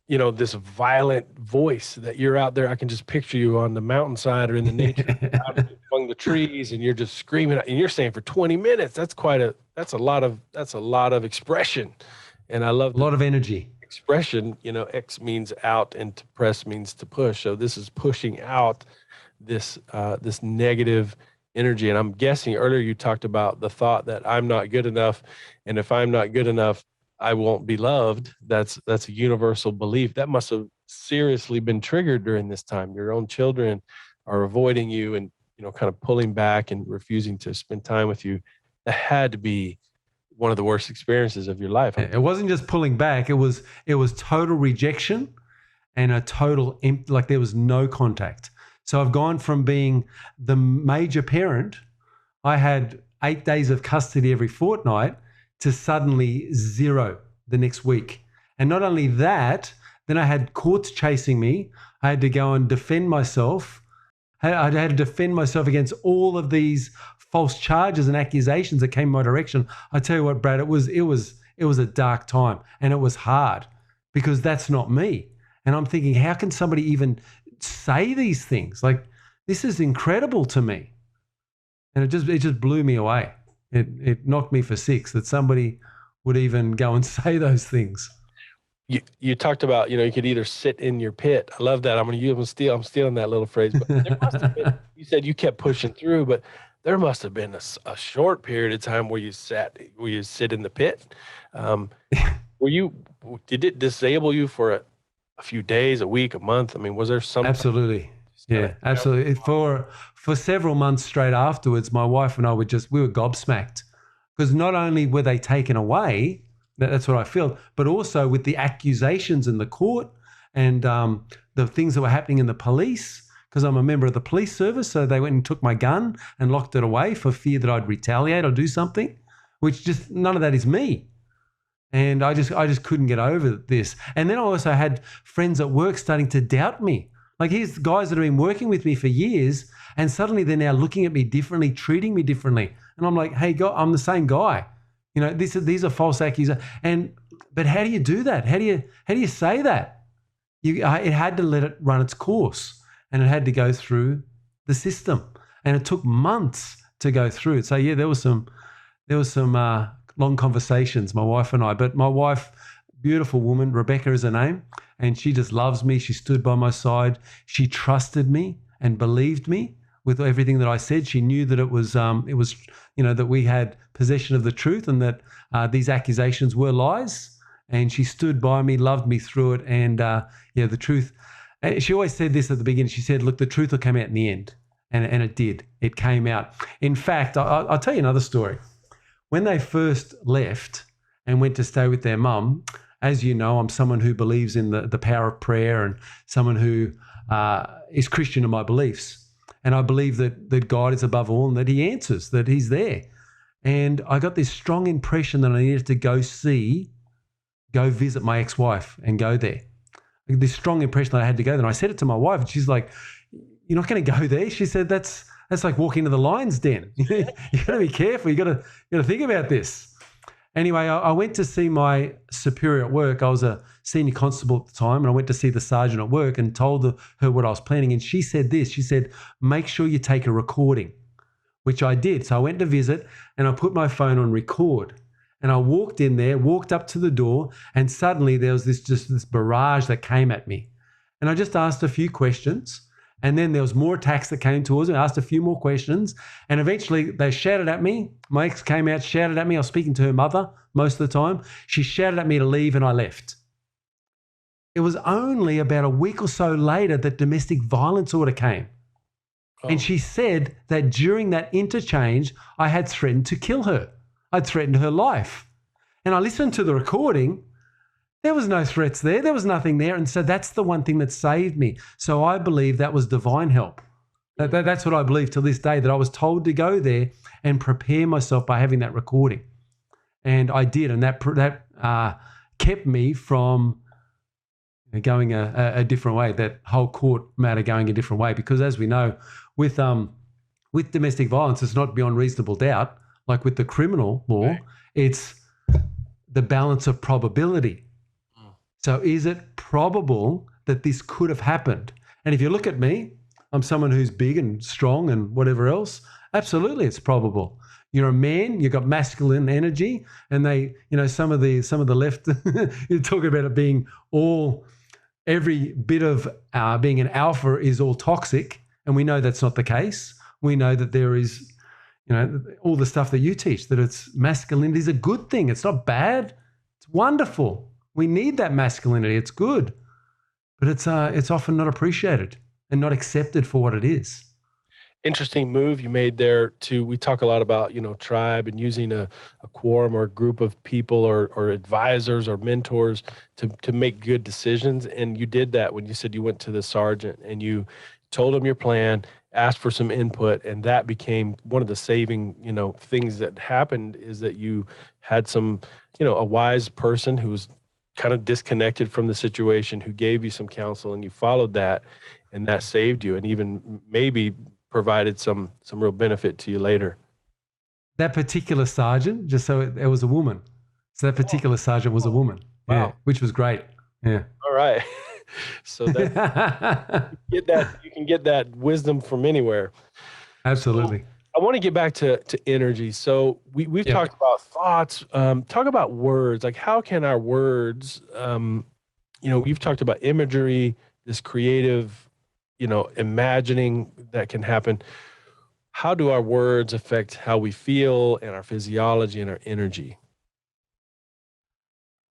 this violent voice that you're out there. I can just picture you on the mountainside or in the nature out among the trees, and you're just screaming, and you're saying for 20 minutes, that's a lot of expression. And I love a lot of energy. Expression, X means out and to press means to push. So this is pushing out this negative energy. And I'm guessing earlier you talked about the thought that I'm not good enough, and if I'm not good enough, I won't be loved. That's a universal belief that must have seriously been triggered during this time. Your own children are avoiding you and kind of pulling back and refusing to spend time with you. That had to be one of the worst experiences of your life. It wasn't just pulling back. It was total rejection and a total like there was no contact. So I've gone from being the major parent, I had 8 days of custody every fortnight, to suddenly 0 the next week. And not only that, then I had courts chasing me. I had to go and defend myself. I had to defend myself against all of these false charges and accusations that came my direction. I tell you what, Brad, it was a dark time, and it was hard because that's not me. And I'm thinking, how can somebody even say these things? Like, this is incredible to me. And it just blew me away. It knocked me for six that somebody would even go and say those things. You talked about, you could either sit in your pit. I love that. I'm stealing that little phrase. But there must have been, you said you kept pushing through, but there must have been a short period of time where you sit in the pit. Did it disable you for a few days, a week, a month? I mean, was there something? Absolutely. Yeah, absolutely. For several months straight afterwards, my wife and I we were gobsmacked, because not only were they taken away, that's what I feel, but also with the accusations in the court and the things that were happening in the police, because I'm a member of the police service. So they went and took my gun and locked it away for fear that I'd retaliate or do something, which just none of that is me. And I just couldn't get over this. And then I also had friends at work starting to doubt me. Like, here's guys that have been working with me for years, and suddenly they're now looking at me differently, treating me differently. And I'm like, hey, I'm the same guy. These are false accusations. But how do you do that? How do you say that? It had to let it run its course, and it had to go through the system, and it took months to go through it. So yeah, there was some long conversations, my wife and I. But my wife, beautiful woman, Rebecca is her name, and she just loves me. She stood by my side. She trusted me and believed me with everything that I said. She knew that it was that we had possession of the truth, and that these accusations were lies. And she stood by me, loved me through it. And the truth. She always said this at the beginning. She said, "Look, the truth will come out in the end," and it did. It came out. In fact, I'll tell you another story. When they first left and went to stay with their mum, as you know, I'm someone who believes in the power of prayer, and someone who is Christian in my beliefs. And I believe that God is above all, and that he answers, that he's there. And I got this strong impression that I needed to go visit my ex-wife and go there. This strong impression that I had to go there. And I said it to my wife, and she's like, "You're not going to go there?" She said, that's like walking into the lion's den. You got to be careful. You got to think about this. Anyway, I went to see my superior at work. I was a senior constable at the time, and I went to see the sergeant at work and told her what I was planning. And she said this. She said, "Make sure you take a recording," which I did. So I went to visit, and I put my phone on record. And I walked in there, walked up to the door, and suddenly there was this barrage that came at me. And I just asked a few questions. And then there was more attacks that came towards me. I asked a few more questions. And eventually they shouted at me. My ex came out, shouted at me. I was speaking to her mother most of the time. She shouted at me to leave, and I left. It was only about a week or so later that domestic violence order came. Oh. And she said that during that interchange, I had threatened to kill her. I'd threatened her life. And I listened to the recording. There was no threats there. There was nothing there. And so that's the one thing that saved me. So I believe that was divine help. That's what I believe to this day, that I was told to go there and prepare myself by having that recording. And I did. And that kept me from going a different way, that whole court matter going a different way. Because as we know, with domestic violence, it's not beyond reasonable doubt. Like with the criminal law, Right. It's the balance of probability. So is it probable that this could have happened? And if you look at me, I'm someone who's big and strong and whatever else. Absolutely, it's probable. You're a man, you've got masculine energy, and some of the left, you're talking about it being every bit of being an alpha is all toxic. And we know that's not the case. We know that there is, all the stuff that you teach, that it's masculinity is a good thing. It's not bad. It's wonderful. We need that masculinity. It's good, but it's often not appreciated and not accepted for what it is. Interesting move you made there we talk a lot about, tribe and using a quorum or a group of people or advisors or mentors to make good decisions. And you did that when you said you went to the sergeant and you told him your plan, asked for some input, and that became one of the saving, things that happened, is that you had some, a wise person who was kind of disconnected from the situation, who gave you some counsel, and you followed that, and that saved you, and even maybe provided some real benefit to you later. That particular sergeant, just so it was a woman. So that particular sergeant was a woman. Wow. Yeah, which was great. Yeah. All right. So that you can get that wisdom from anywhere. Absolutely. So I want to get back to energy. So we've talked about thoughts. Talk about words. Like, how can our words, you've talked about imagery, this creative, imagining that can happen. How do our words affect how we feel and our physiology and our energy?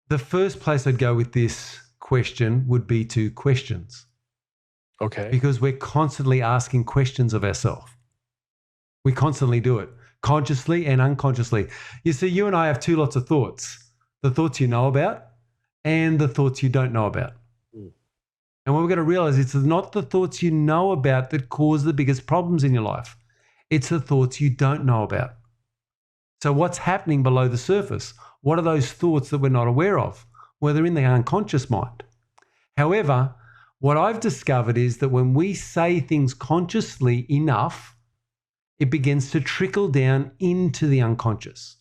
The first place I'd go with this question would be to questions. Okay. Because we're constantly asking questions of ourselves. We constantly do it, consciously and unconsciously. You see, you and I have two lots of thoughts: the thoughts you know about and the thoughts you don't know about. And what we're going to realize, it's not the thoughts you know about that cause the biggest problems in your life. It's the thoughts you don't know about. So what's happening below the surface? What are those thoughts that we're not aware of? Well, they're in the unconscious mind. However, what I've discovered is that when we say things consciously enough, it begins to trickle down into the unconscious.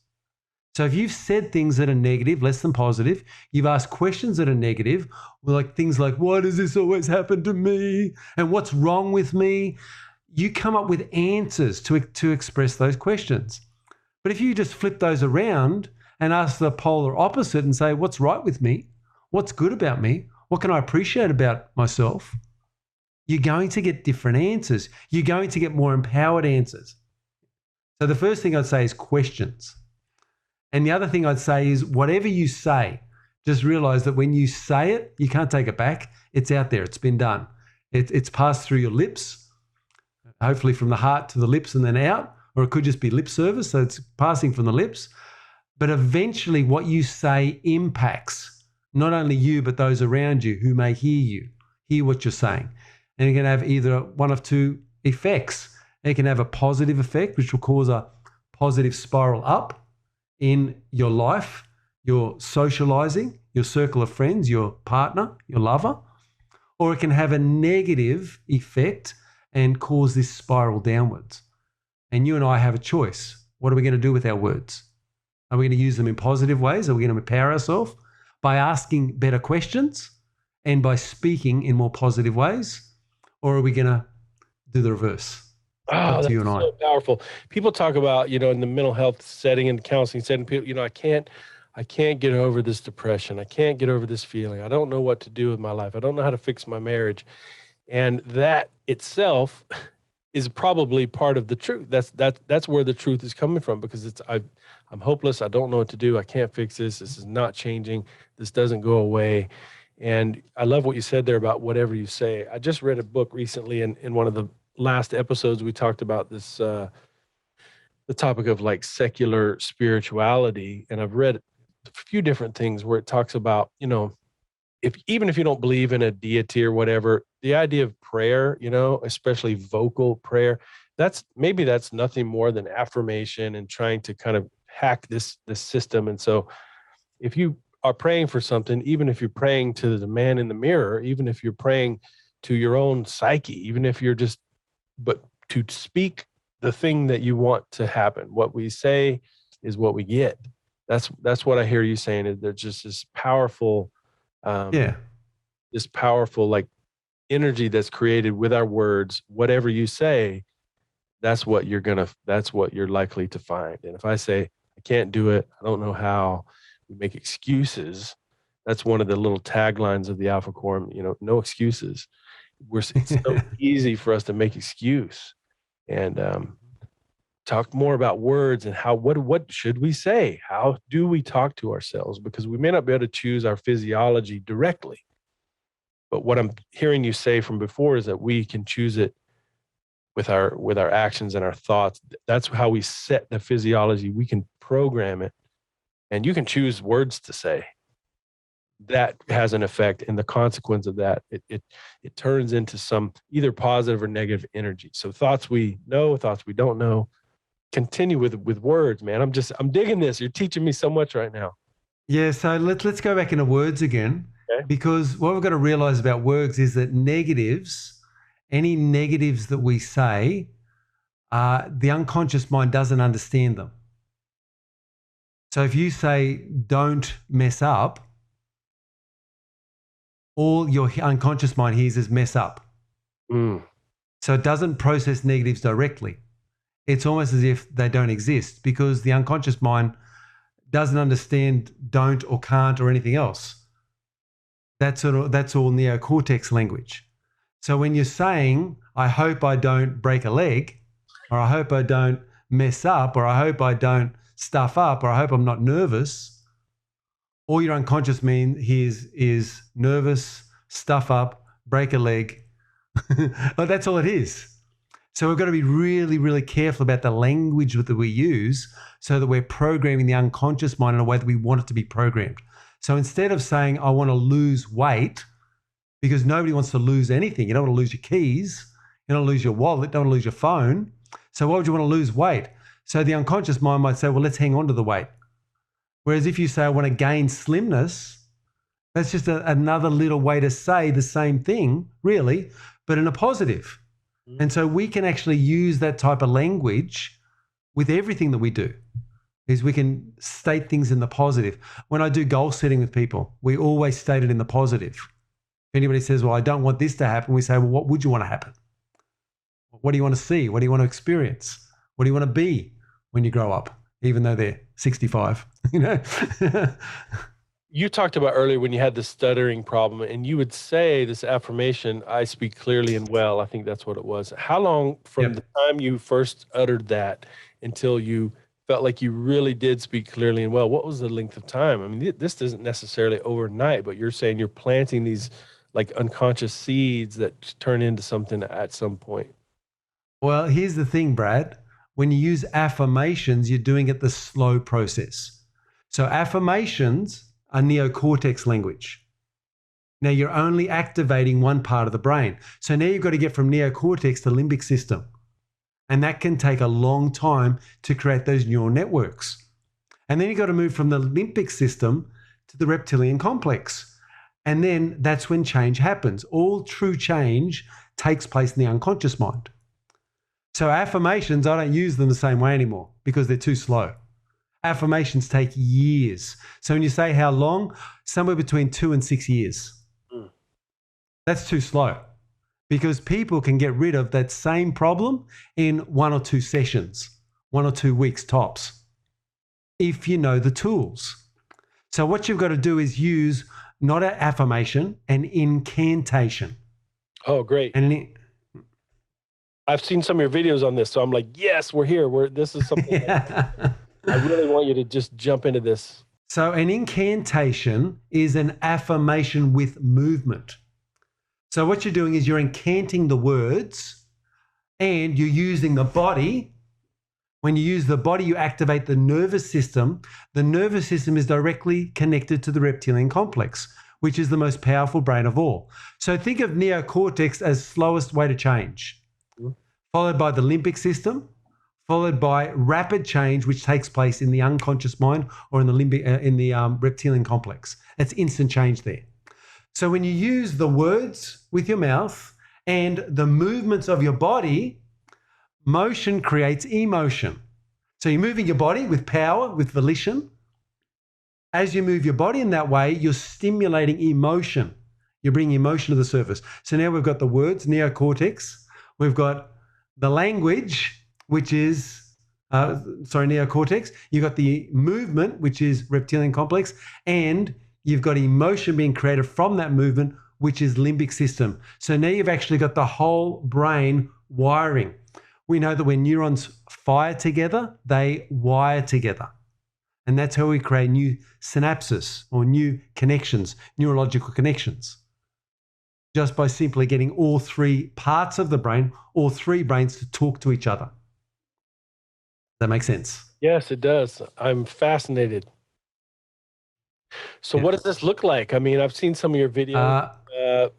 So if you've said things that are negative, less than positive, you've asked questions that are negative, like things like, why does this always happen to me? And what's wrong with me? You come up with answers to express those questions. But if you just flip those around and ask the polar opposite and say, what's right with me? What's good about me? What can I appreciate about myself? You're going to get different answers. You're going to get more empowered answers. So the first thing I'd say is questions. And the other thing I'd say is, whatever you say, just realize that when you say it, you can't take it back. It's out there. It's been done. It's passed through your lips, hopefully from the heart to the lips and then out, or it could just be lip service. So it's passing from the lips. But eventually what you say impacts not only you, but those around you who may hear what you're saying. And it can have either one of two effects. It can have a positive effect, which will cause a positive spiral up in your life, your socializing, your circle of friends, your partner, your lover, or it can have a negative effect and cause this spiral downwards. And you and I have a choice. What are we going to do with our words? Are we going to use them in positive ways? Are we going to empower ourselves by asking better questions and by speaking in more positive ways? Or are we going to do the reverse? Oh, that's so powerful. People talk about, in the mental health setting and counseling setting, people, I can't get over this depression. I can't get over this feeling. I don't know what to do with my life. I don't know how to fix my marriage. And that itself is probably part of the truth. That's where the truth is coming from, because I'm hopeless. I don't know what to do. I can't fix this. This is not changing. This doesn't go away. And I love what you said there about whatever you say. I just read a book recently, and in one of the last episodes, we talked about this, the topic of like secular spirituality. And I've read a few different things where it talks about, even if you don't believe in a deity or whatever, the idea of prayer, especially vocal prayer, that's nothing more than affirmation and trying to kind of hack this system. And so if you are praying for something, even if you're praying to the man in the mirror, even if you're praying to your own psyche, even if you're but to speak the thing that you want to happen, what we say is what we get. That's what I hear you saying, is there's just this powerful, Yeah. this powerful like energy that's created with our words. Whatever you say, that's what you're likely to find. And if I say, I can't do it, I don't know how, we make excuses. That's one of the little taglines of the Alpha Quorum, no excuses. It's so easy for us to make excuse. And talk more about words and what should we say? How do we talk to ourselves? Because we may not be able to choose our physiology directly. But what I'm hearing you say from before is that we can choose it with our actions and our thoughts. That's how we set the physiology. We can program it. And you can choose words to say. That has an effect, and the consequence of that, it turns into some either positive or negative energy. So thoughts we know, thoughts we don't know. Continue with words, man. I'm digging this. You're teaching me so much right now. Yeah, so let's go back into words again, Okay. because what we've got to realize about words is that any negatives that we say, the unconscious mind doesn't understand them. So if you say, don't mess up, all your unconscious mind hears is mess up. So it doesn't process negatives directly. It's almost as if they don't exist, because the unconscious mind doesn't understand don't or can't or anything else. That's all neocortex language. So when you're saying, I hope I don't break a leg, or I hope I don't mess up, or I hope I don't stuff up, or I hope I'm not nervous, all your unconscious mind hears is nervous, stuff up, break a leg. That's all it is. So we've got to be really, really careful about the language that we use, so that we're programming the unconscious mind in a way that we want it to be programmed. So instead of saying, I want to lose weight, because nobody wants to lose anything. You don't want to lose your keys. You don't want to lose your wallet. You don't want to lose your phone. So why would you want to lose weight? So the unconscious mind might say, well, let's hang on to the weight. Whereas if you say, I want to gain slimness, that's just another little way to say the same thing, really, but in a positive. And so we can actually use that type of language with everything that we do, is we can state things in the positive. When I do goal setting with people, we always state it in the positive. If anybody says, well, I don't want this to happen, we say, well, what would you want to happen? What do you want to see? What do you want to experience? What do you want to be when you grow up, even though they're 65, You talked about earlier when you had the stuttering problem, and you would say this affirmation, I speak clearly and well. I think that's what it was. How long from the time you first uttered that until you felt like you really did speak clearly and well? What was the length of time? I mean, this isn't necessarily overnight, but you're saying you're planting these like unconscious seeds that turn into something at some point. Well, here's the thing, Brad. When you use affirmations, you're doing it the slow process. So affirmations are neocortex language. Now you're only activating one part of the brain. So now you've got to get from neocortex to limbic system. And that can take a long time to create those neural networks. And then you've got to move from the limbic system to the reptilian complex. And then that's when change happens. All true change takes place in the unconscious mind. So affirmations, I don't use them the same way anymore because they're too slow. Affirmations take years. So when you say how long, somewhere between 2 and 6 years. That's too slow, because people can get rid of that same problem in 1 or 2 sessions, 1 or 2 weeks tops, if you know the tools. So what you've got to do is use not an affirmation, an incantation. Oh, great. And I've seen some of your videos on this, so I'm like, yes, we're here. This is something. I really want you to just jump into this. So an incantation is an affirmation with movement. So what you're doing is you're incanting the words and you're using the body. When you use the body, you activate the nervous system. The nervous system is directly connected to the reptilian complex, which is the most powerful brain of all. So think of neocortex as slowest way to change, followed by the limbic system, followed by rapid change, which takes place in the unconscious mind or in the reptilian complex. It's instant change there. So when you use the words with your mouth and the movements of your body, motion creates emotion. So you're moving your body with power, with volition. As you move your body in that way, you're stimulating emotion. You're bringing emotion to the surface. So now we've got the words, neocortex. We've got the language, which is, neocortex. You've got the movement, which is reptilian complex. And you've got emotion being created from that movement, which is limbic system. So now you've actually got the whole brain wiring. We know that when neurons fire together, they wire together. And that's how we create new synapses or new connections, neurological connections, just by simply getting all three parts of the brain, all three brains to talk to each other. That makes sense? Yes, it does. I'm fascinated. So what does this look like? I mean, I've seen some of your videos.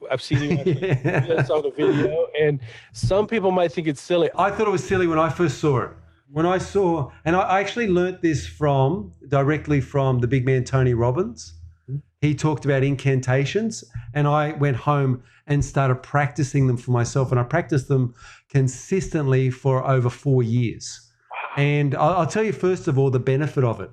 I've seen you on the video, and some people might think it's silly. I thought it was silly when I first saw it. When I saw, and I actually learnt this directly from the big man, Tony Robbins. He talked about incantations, and I went home and started practicing them for myself, and I practiced them consistently for over 4 years. And I'll tell you, first of all, the benefit of it.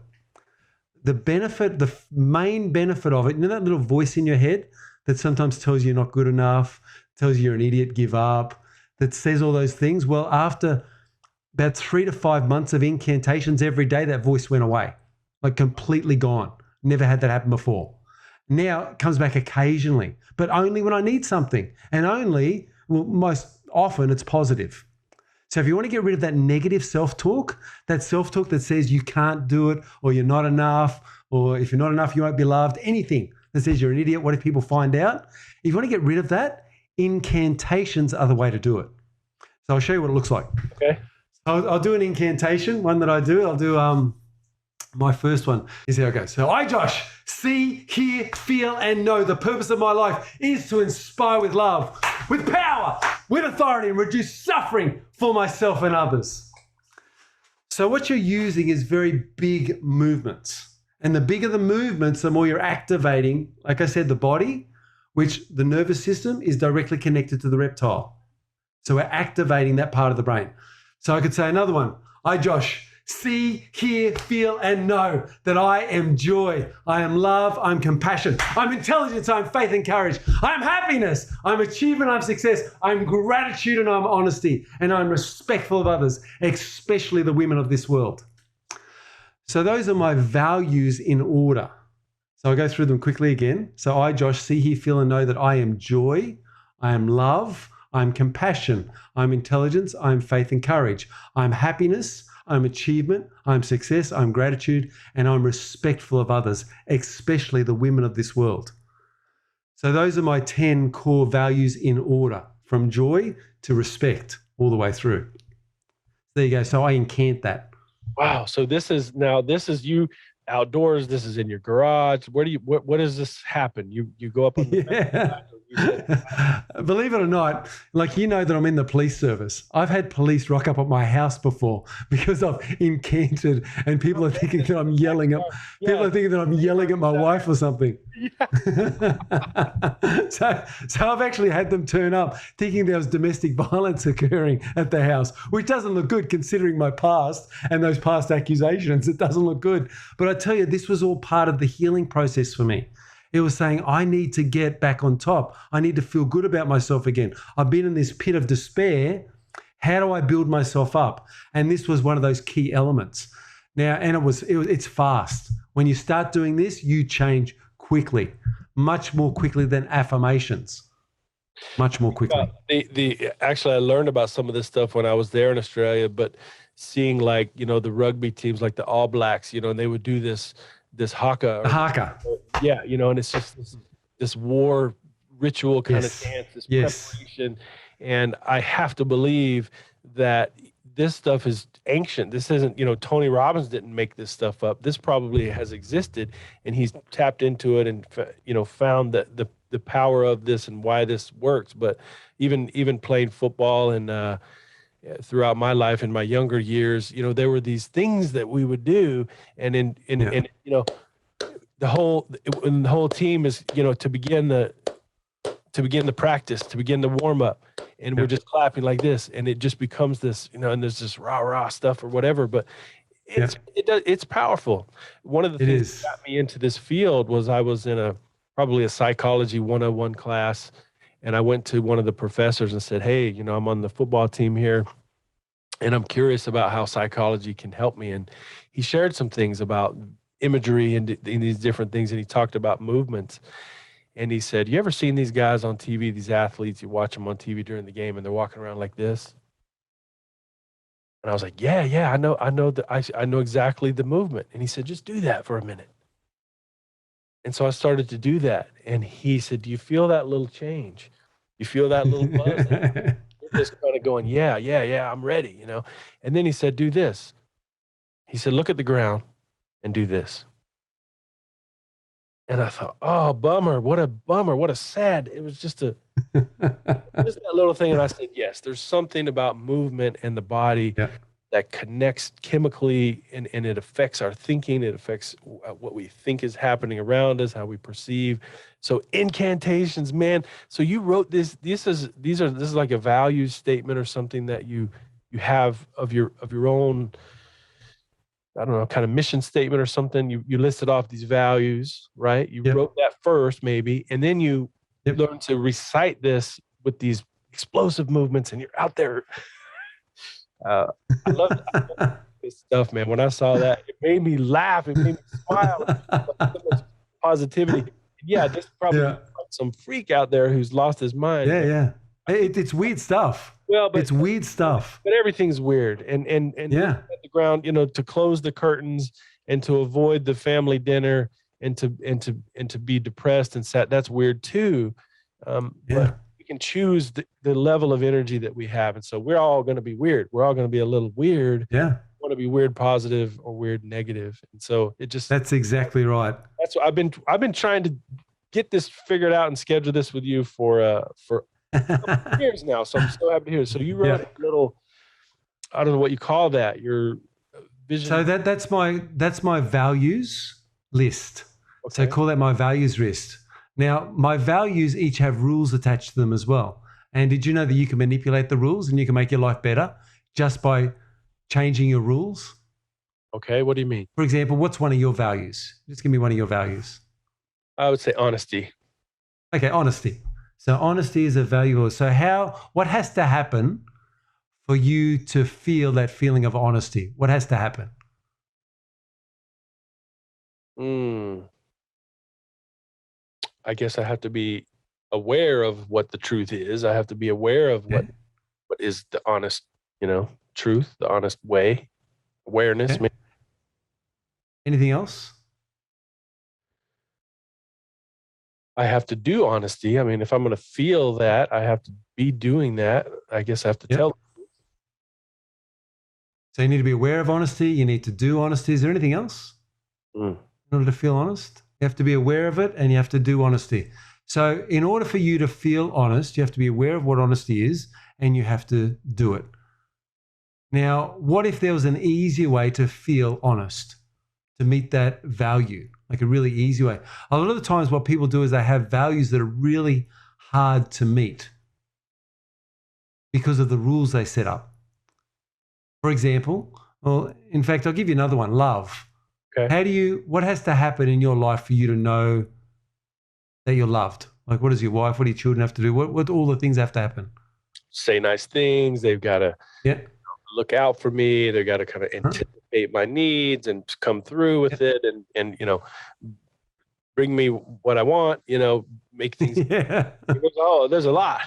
The main benefit of it, you know that little voice in your head that sometimes tells you you're not good enough, tells you you're an idiot, give up, that says all those things? Well, after about 3 to 5 months of incantations every day, that voice went away, like completely gone. Never had that happen before. Now it comes back occasionally, but only when I need something. And most often it's positive. So if you want to get rid of that negative self-talk, that self-talk that says you can't do it, or you're not enough, or if you're not enough, you won't be loved, anything that says you're an idiot, what if people find out? If you want to get rid of that, incantations are the way to do it. So I'll show you what it looks like. Okay. I'll do an incantation, one that I do. I'll do my first one. Is here it goes. So I, Josh, see, hear, feel, and know the purpose of my life is to inspire with love, with power, with authority, and reduce suffering for myself and others. So what you're using is very big movements. And the bigger the movements, the more you're activating, like I said, the body, which the nervous system is directly connected to the reptile. So we're activating that part of the brain. So I could say another one. I, Josh, see, hear, feel, and know that I am joy. I am love. I'm compassion. I'm intelligence. I'm faith and courage. I'm happiness. I'm achievement. I'm success. I'm gratitude and I'm honesty. And I'm respectful of others, especially the women of this world. So those are my values in order. So I'll go through them quickly again. So I, Josh, see, hear, feel, and know that I am joy. I am love. I'm compassion. I'm intelligence. I'm faith and courage. I'm happiness. I'm achievement. I'm success. I'm gratitude. And I'm respectful of others, especially the women of this world. So those are my 10 core values in order, from joy to respect all the way through. There you go. So I incant that. Wow. So this is you outdoors. This is in your garage. What does this happen? You go up on the Believe it or not, like, you know that I'm in the police service. I've had police rock up at my house before because I've incanted, and people are thinking that I'm yelling at my wife or something. Yeah. So I've actually had them turn up thinking there was domestic violence occurring at the house, which doesn't look good considering my past and those past accusations. It doesn't look good. But I tell you, this was all part of the healing process for me. It was saying, I need to get back on top. I need to feel good about myself again. I've been in this pit of despair. How do I build myself up? And this was one of those key elements. Now, and it's fast. When you start doing this, you change quickly, much more quickly than affirmations. Much more quickly. Actually, I learned about some of this stuff when I was there in Australia, but seeing, like, the rugby teams, like the All Blacks, and they would do this this haka. The haka. Yeah, and it's just this war ritual kind of dance, this preparation. And I have to believe that this stuff is ancient. This isn't, Tony Robbins didn't make this stuff up. This probably has existed, and he's tapped into it and, found that the power of this and why this works. But even playing football and throughout my life in my younger years, there were these things that we would do, and the whole team is, to begin the practice, to begin the warm up, and we're just clapping like this, and it just becomes this, and there's this rah stuff or whatever, but it's powerful. One of the things that got me into this field was I was in probably a psychology 101 class, and I went to one of the professors and said, hey, I'm on the football team here, and I'm curious about how psychology can help me. And he shared some things about imagery and these different things, and he talked about movements. And he said, you ever seen these guys on TV, these athletes, you watch them on TV during the game and they're walking around like this? And I was like, yeah, I know exactly the movement. And he said, just do that for a minute. And so I started to do that. And he said, do you feel that little change? You feel that little buzz? You're just kind of going, yeah, I'm ready, And then he said, do this. He said, look at the ground and do this. And I thought, oh, bummer. What a sad. It was just just that little thing. And I said, yes, there's something about movement and the body that connects chemically, and it affects our thinking. It affects what we think is happening around us, how we perceive. So incantations, man. So you wrote this. This is like a value statement or something that you have of your own, I don't know, kind of mission statement or something. You listed off these values, right? You wrote that first, maybe, and then you learned to recite this with these explosive movements, and you're out there. I love this stuff, man. When I saw that, it made me laugh. It made me smile. So much positivity. Yeah, there's probably some freak out there who's lost his mind. Yeah. It's weird stuff. Well, but it's weird stuff. But everything's weird, and at the ground, to close the curtains and to avoid the family dinner and to be depressed and sad. That's weird too. But we can choose the level of energy that we have, and so we're all going to be weird. We're all going to be a little weird. Yeah. Want to be weird positive or weird negative, and so that's exactly right. That's what I've been trying to get this figured out and schedule this with you for years now, so I'm so happy to hear it. So you wrote a little, I don't know what you call that, your vision. So that's my values list. Okay. So call that my values list. Now, my values each have rules attached to them as well. And did you know that you can manipulate the rules and you can make your life better just by changing your rules? Okay, what do you mean? For example, what's one of your values? Just give me one of your values. I would say honesty. Okay, honesty. So honesty is a value. So what has to happen for you to feel that feeling of honesty? What has to happen? I guess I have to be aware of what the truth is. I have to be aware of what is the honest, truth, the honest way, awareness. Okay. Anything else? I have to do honesty. I mean, if I'm going to feel that, I have to be doing that. I guess I have to tell. So you need to be aware of honesty. You need to do honesty. Is there anything else in order to feel honest? You have to be aware of it and you have to do honesty. So in order for you to feel honest, you have to be aware of what honesty is and you have to do it. Now, what if there was an easier way to feel honest, to meet that value? Like a really easy way. A lot of the times what people do is they have values that are really hard to meet because of the rules they set up. For example, in fact, I'll give you another one, love. Okay. What has to happen in your life for you to know that you're loved? Like what does your wife, what do your children have to do? What all the things have to happen? Say nice things. They've got to look out for me. They've got to kind of anticipate my needs and come through with it and bring me what I want, make things. There's a lot.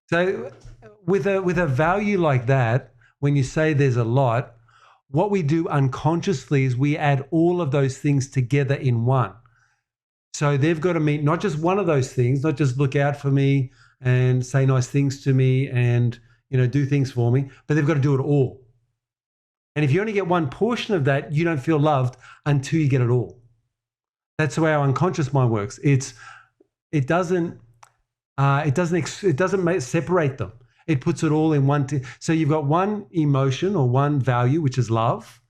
So with a value like that, when you say there's a lot, what we do unconsciously is we add all of those things together in one. So they've got to meet not just one of those things, not just look out for me and say nice things to me and, do things for me, but they've got to do it all. And if you only get one portion of that, you don't feel loved until you get it all. That's the way our unconscious mind works. It doesn't separate them. It puts it all in one. So you've got one emotion or one value, which is love,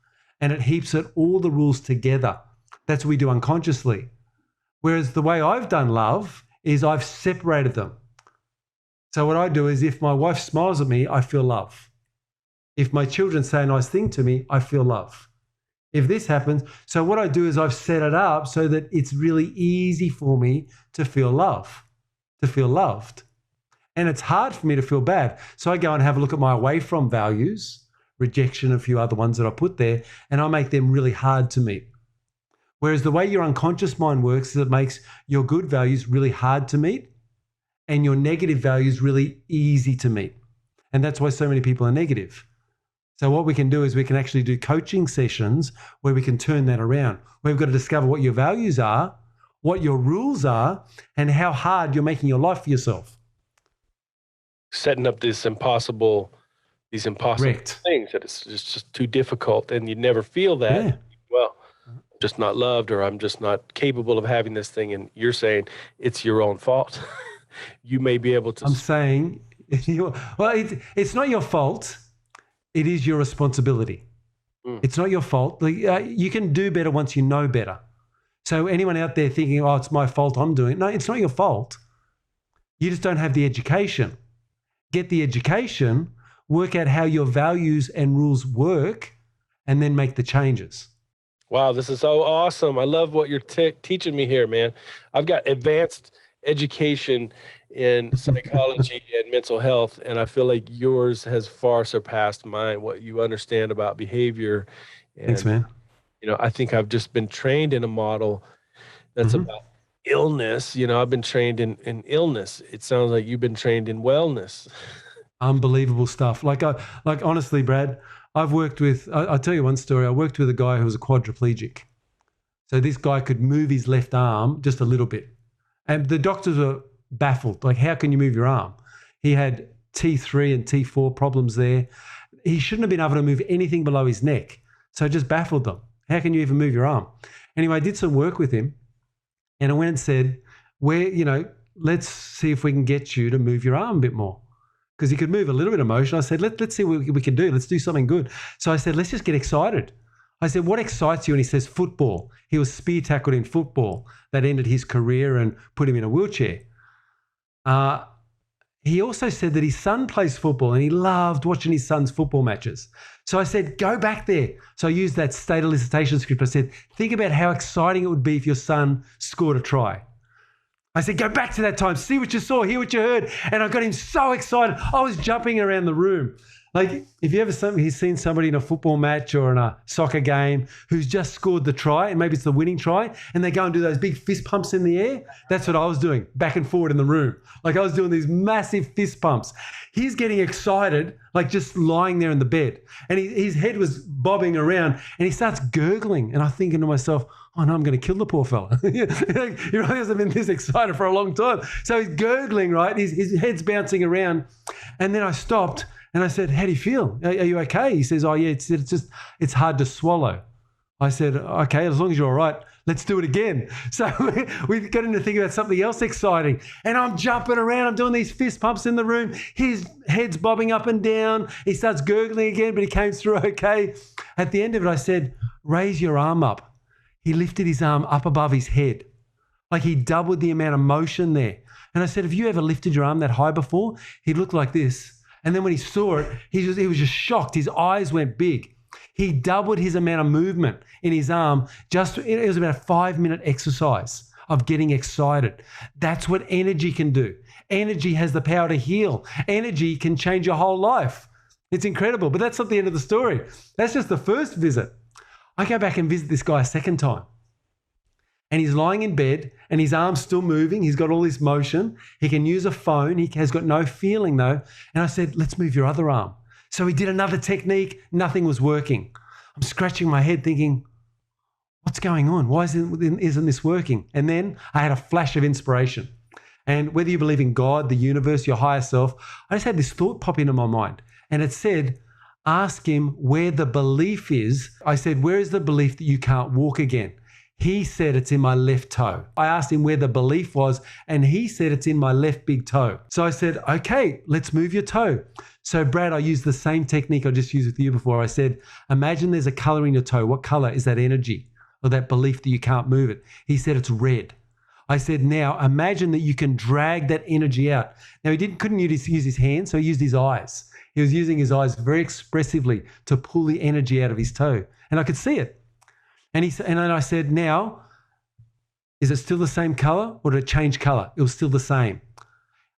and it heaps all the rules together. That's what we do unconsciously. Whereas the way I've done love is I've separated them. So what I do is if my wife smiles at me, I feel love. If my children say a nice thing to me, I feel love. If this happens, so what I do is I've set it up so that it's really easy for me to feel love, to feel loved. And it's hard for me to feel bad. So I go and have a look at my away from values, rejection, a few other ones that I put there, and I make them really hard to meet. Whereas the way your unconscious mind works is it makes your good values really hard to meet and your negative values really easy to meet. And that's why so many people are negative. So what we can do is we can actually do coaching sessions where we can turn that around. We've got to discover what your values are, what your rules are, and how hard you're making your life for yourself. Setting up these impossible things that it's just too difficult, and you never feel that. Yeah. Well, I'm just not loved, or I'm just not capable of having this thing. And you're saying it's your own fault. You may be able to. I'm saying, it's not your fault. It is your responsibility. It's not your fault. You can do better once you know better. So anyone out there thinking, oh, it's my fault, I'm doing it. No, it's not your fault. You just don't have the education. Get the education, work out how your values and rules work, and then make the changes. Wow, this is so awesome. I love what you're teaching me here, man. I've got advanced education in psychology and mental health, and I feel like yours has far surpassed mine, what you understand about behavior. And, thanks, man. I think I've just been trained in a model that's about illness. I've been trained in illness. It sounds like you've been trained in wellness. Unbelievable stuff. Like honestly, Brad, I've worked with, I'll tell you one story. I worked with a guy who was a quadriplegic. So this guy could move his left arm just a little bit. And the doctors were baffled. Like, how can you move your arm? He had T3 and T4 problems there. He shouldn't have been able to move anything below his neck. So it just baffled them. How can you even move your arm? Anyway, I did some work with him, and I went and said, let's see if we can get you to move your arm a bit more. Because he could move a little bit of motion. I said, let's see what we can do. Let's do something good. So I said, let's just get excited. I said, what excites you? And he says, football. He was spear tackled in football. That ended his career and put him in a wheelchair. He also said that his son plays football and he loved watching his son's football matches. So I said, go back there. So I used that state elicitation script. I said, think about how exciting it would be if your son scored a try. I said, go back to that time, see what you saw, hear what you heard. And I got him so excited. I was jumping around the room. Like, if you ever seen somebody in a football match or in a soccer game who's just scored the try, and maybe it's the winning try, and they go and do those big fist pumps in the air, that's what I was doing, back and forward in the room. Like, I was doing these massive fist pumps. He's getting excited, like just lying there in the bed. And his head was bobbing around, and he starts gurgling. And I'm thinking to myself, oh no, I'm going to kill the poor fella. He really hasn't been this excited for a long time. So he's gurgling, right? His head's bouncing around. And then I stopped. And I said, how do you feel? Are you okay? He says, oh yeah, it's hard to swallow. I said, okay, as long as you're all right, let's do it again. So we got him to think about something else exciting. And I'm jumping around, I'm doing these fist pumps in the room. His head's bobbing up and down. He starts gurgling again, but he came through okay. At the end of it, I said, raise your arm up. He lifted his arm up above his head. Like he doubled the amount of motion there. And I said, have you ever lifted your arm that high before? He looked like this. And then when he saw it, he was just shocked. His eyes went big. He doubled his amount of movement in his arm. It was about a 5-minute exercise of getting excited. That's what energy can do. Energy has the power to heal. Energy can change your whole life. It's incredible, but that's not the end of the story. That's just the first visit. I go back and visit this guy a second time. And he's lying in bed and his arm's still moving. He's got all this motion. He can use a phone. He has got no feeling though. And I said, let's move your other arm. So he did another technique. Nothing was working. I'm scratching my head thinking, what's going on? Why isn't this working? And then I had a flash of inspiration. And whether you believe in God, the universe, your higher self, I just had this thought pop into my mind. And it said, ask him where the belief is. I said, where is the belief that you can't walk again? He said, it's in my left toe. I asked him where the belief was, and he said, it's in my left big toe. So I said, okay, let's move your toe. So Brad, I used the same technique I just used with you before. I said, imagine there's a color in your toe. What color is that energy or that belief that you can't move it? He said, it's red. I said, now imagine that you can drag that energy out. Now he couldn't use his hands, so he used his eyes. He was using his eyes very expressively to pull the energy out of his toe. And I could see it. And then I said, now, is it still the same color or did it change color? It was still the same.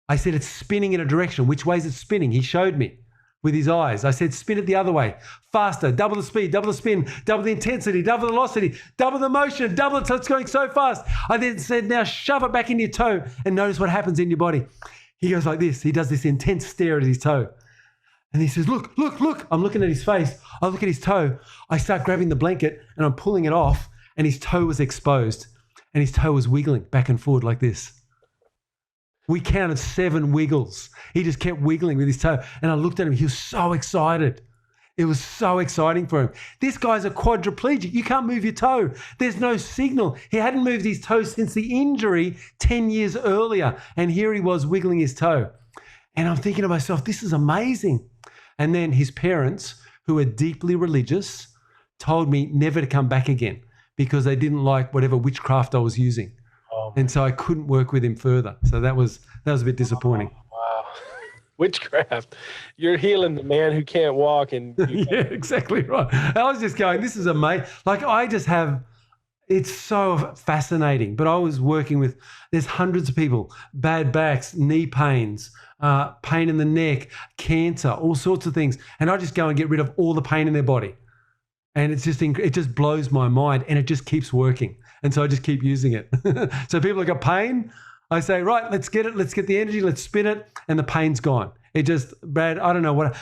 I said, it's spinning in a direction. Which way is it spinning? He showed me with his eyes. I said, spin it the other way, faster, double the speed, double the spin, double the intensity, double the velocity, double the motion, double it so it's going so fast. I then said, now shove it back in your toe and notice what happens in your body. He goes like this. He does this intense stare at his toe. And he says, look, look, look. I'm looking at his face. I look at his toe. I start grabbing the blanket and I'm pulling it off and his toe was exposed and his toe was wiggling back and forward like this. We counted 7 wiggles. He just kept wiggling with his toe. And I looked at him. He was so excited. It was so exciting for him. This guy's a quadriplegic. You can't move your toe. There's no signal. He hadn't moved his toe since the injury 10 years earlier. And here he was wiggling his toe. And I'm thinking to myself, this is amazing. And then his parents, who are deeply religious, told me never to come back again because they didn't like whatever witchcraft I was using. And so I couldn't work with him further. So that was a bit disappointing. Wow. Witchcraft. You're healing the man who can't walk. And yeah, exactly right. I was just going, this is amazing. Like it's so fascinating. But I was working with, there's hundreds of people, bad backs, knee pains, pain in the neck, cancer, all sorts of things. And I just go and get rid of all the pain in their body. And it just blows my mind and it just keeps working. And so I just keep using it. So people have got pain. I say, right, let's get it. Let's get the energy. Let's spin it. And the pain's gone. It just, Brad, I don't know what,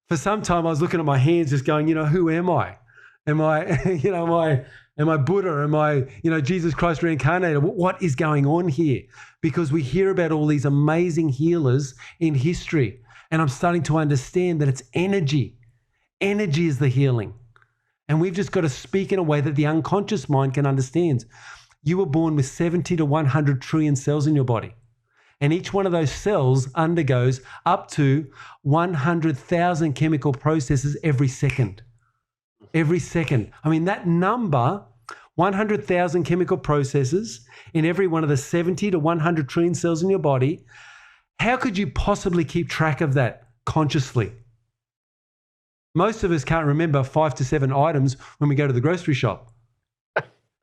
for some time I was looking at my hands just going, who am I? Am I, am I Buddha? Am I, Jesus Christ reincarnated? What is going on here? Because we hear about all these amazing healers in history. And I'm starting to understand that it's energy. Energy is the healing. And we've just got to speak in a way that the unconscious mind can understand. You were born with 70 to 100 trillion cells in your body. And each one of those cells undergoes up to 100,000 chemical processes every second. Every second. I mean, that number, 100,000 chemical processes in every one of the 70 to 100 trillion cells in your body. How could you possibly keep track of that consciously? Most of us can't remember 5 to 7 items when we go to the grocery shop.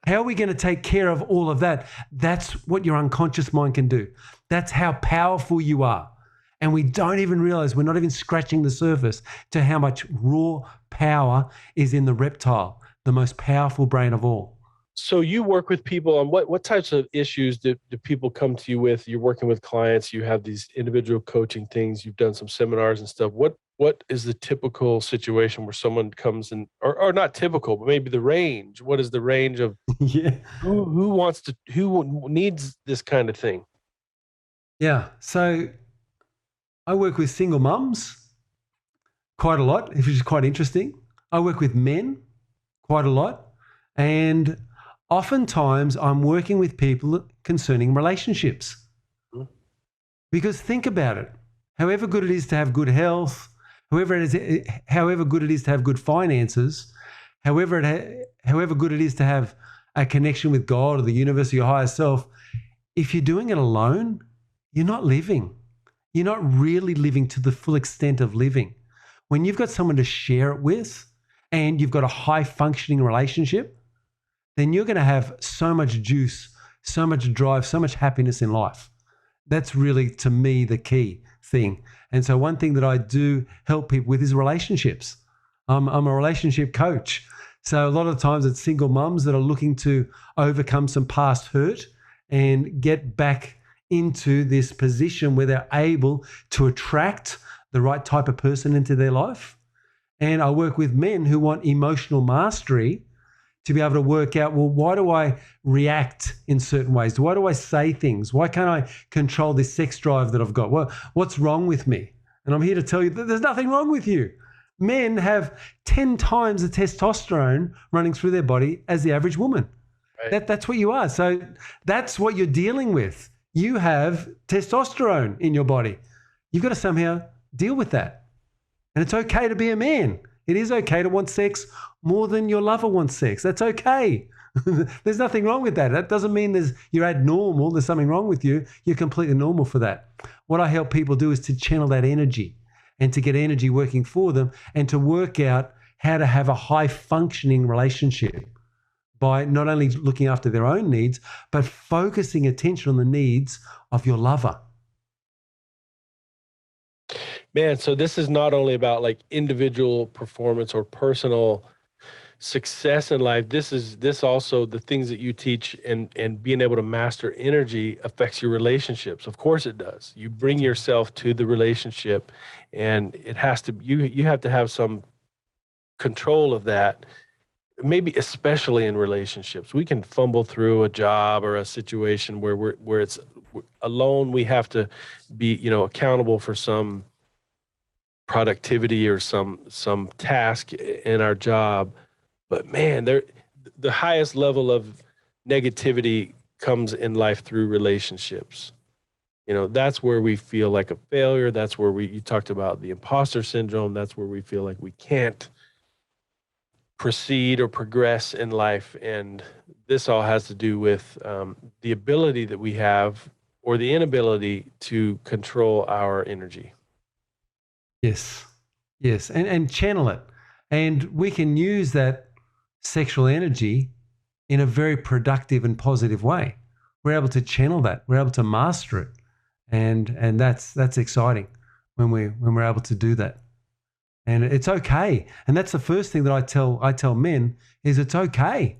How are we going to take care of all of that? That's what your unconscious mind can do. That's how powerful you are. And we don't even realize, we're not even scratching the surface to how much raw power is in the reptile, the most powerful brain of all. So you work with people on what types of issues do people come to you with? You're working with clients, you have these individual coaching things, you've done some seminars and stuff. What is the typical situation where someone comes in, or not typical, but maybe the range? What is the range of who needs this kind of thing? Yeah. So I work with single mums quite a lot, which is quite interesting. I work with men quite a lot. And oftentimes I'm working with people concerning relationships. Because think about it. However good it is to have good health, however good it is to have good finances, however good it is to have a connection with God or the universe or your higher self, if you're doing it alone, you're not living. You're not really living to the full extent of living. When you've got someone to share it with and you've got a high functioning relationship, then you're going to have so much juice, so much drive, so much happiness in life. That's really, to me, the key thing. And so one thing that I do help people with is relationships. I'm a relationship coach. So a lot of times it's single mums that are looking to overcome some past hurt and get back into this position where they're able to attract the right type of person into their life. And I work with men who want emotional mastery to be able to work out, well, why do I react in certain ways? Why do I say things? Why can't I control this sex drive that I've got? What's wrong with me? And I'm here to tell you that there's nothing wrong with you. Men have 10 times the testosterone running through their body as the average woman. Right. That's what you are. So that's what you're dealing with. You have testosterone in your body. You've got to somehow deal with that. And it's okay to be a man. It is okay to want sex more than your lover wants sex. That's okay. There's nothing wrong with that. That doesn't mean you're abnormal. There's something wrong with you. You're completely normal for that. What I help people do is to channel that energy and to get energy working for them and to work out how to have a high functioning relationship by not only looking after their own needs, but focusing attention on the needs of your lover. Man, so this is not only about like individual performance or personal success in life. This also, the things that you teach and being able to master energy affects your relationships. Of course it does. You bring yourself to the relationship, and it has to, you have to have some control of that. Maybe especially in relationships, we can fumble through a job or a situation where it's alone. We have to be, accountable for some productivity or some task in our job. But man, the highest level of negativity comes in life through relationships. That's where we feel like a failure. That's where you talked about the imposter syndrome. That's where we feel like we can't proceed or progress in life. And this all has to do with the ability that we have or the inability to control our energy. Yes, and channel it. And we can use that sexual energy in a very productive and positive way. We're able to channel that. We're able to master it. And that's exciting when we're able to do that. And it's okay. And that's the first thing that I tell men is it's okay.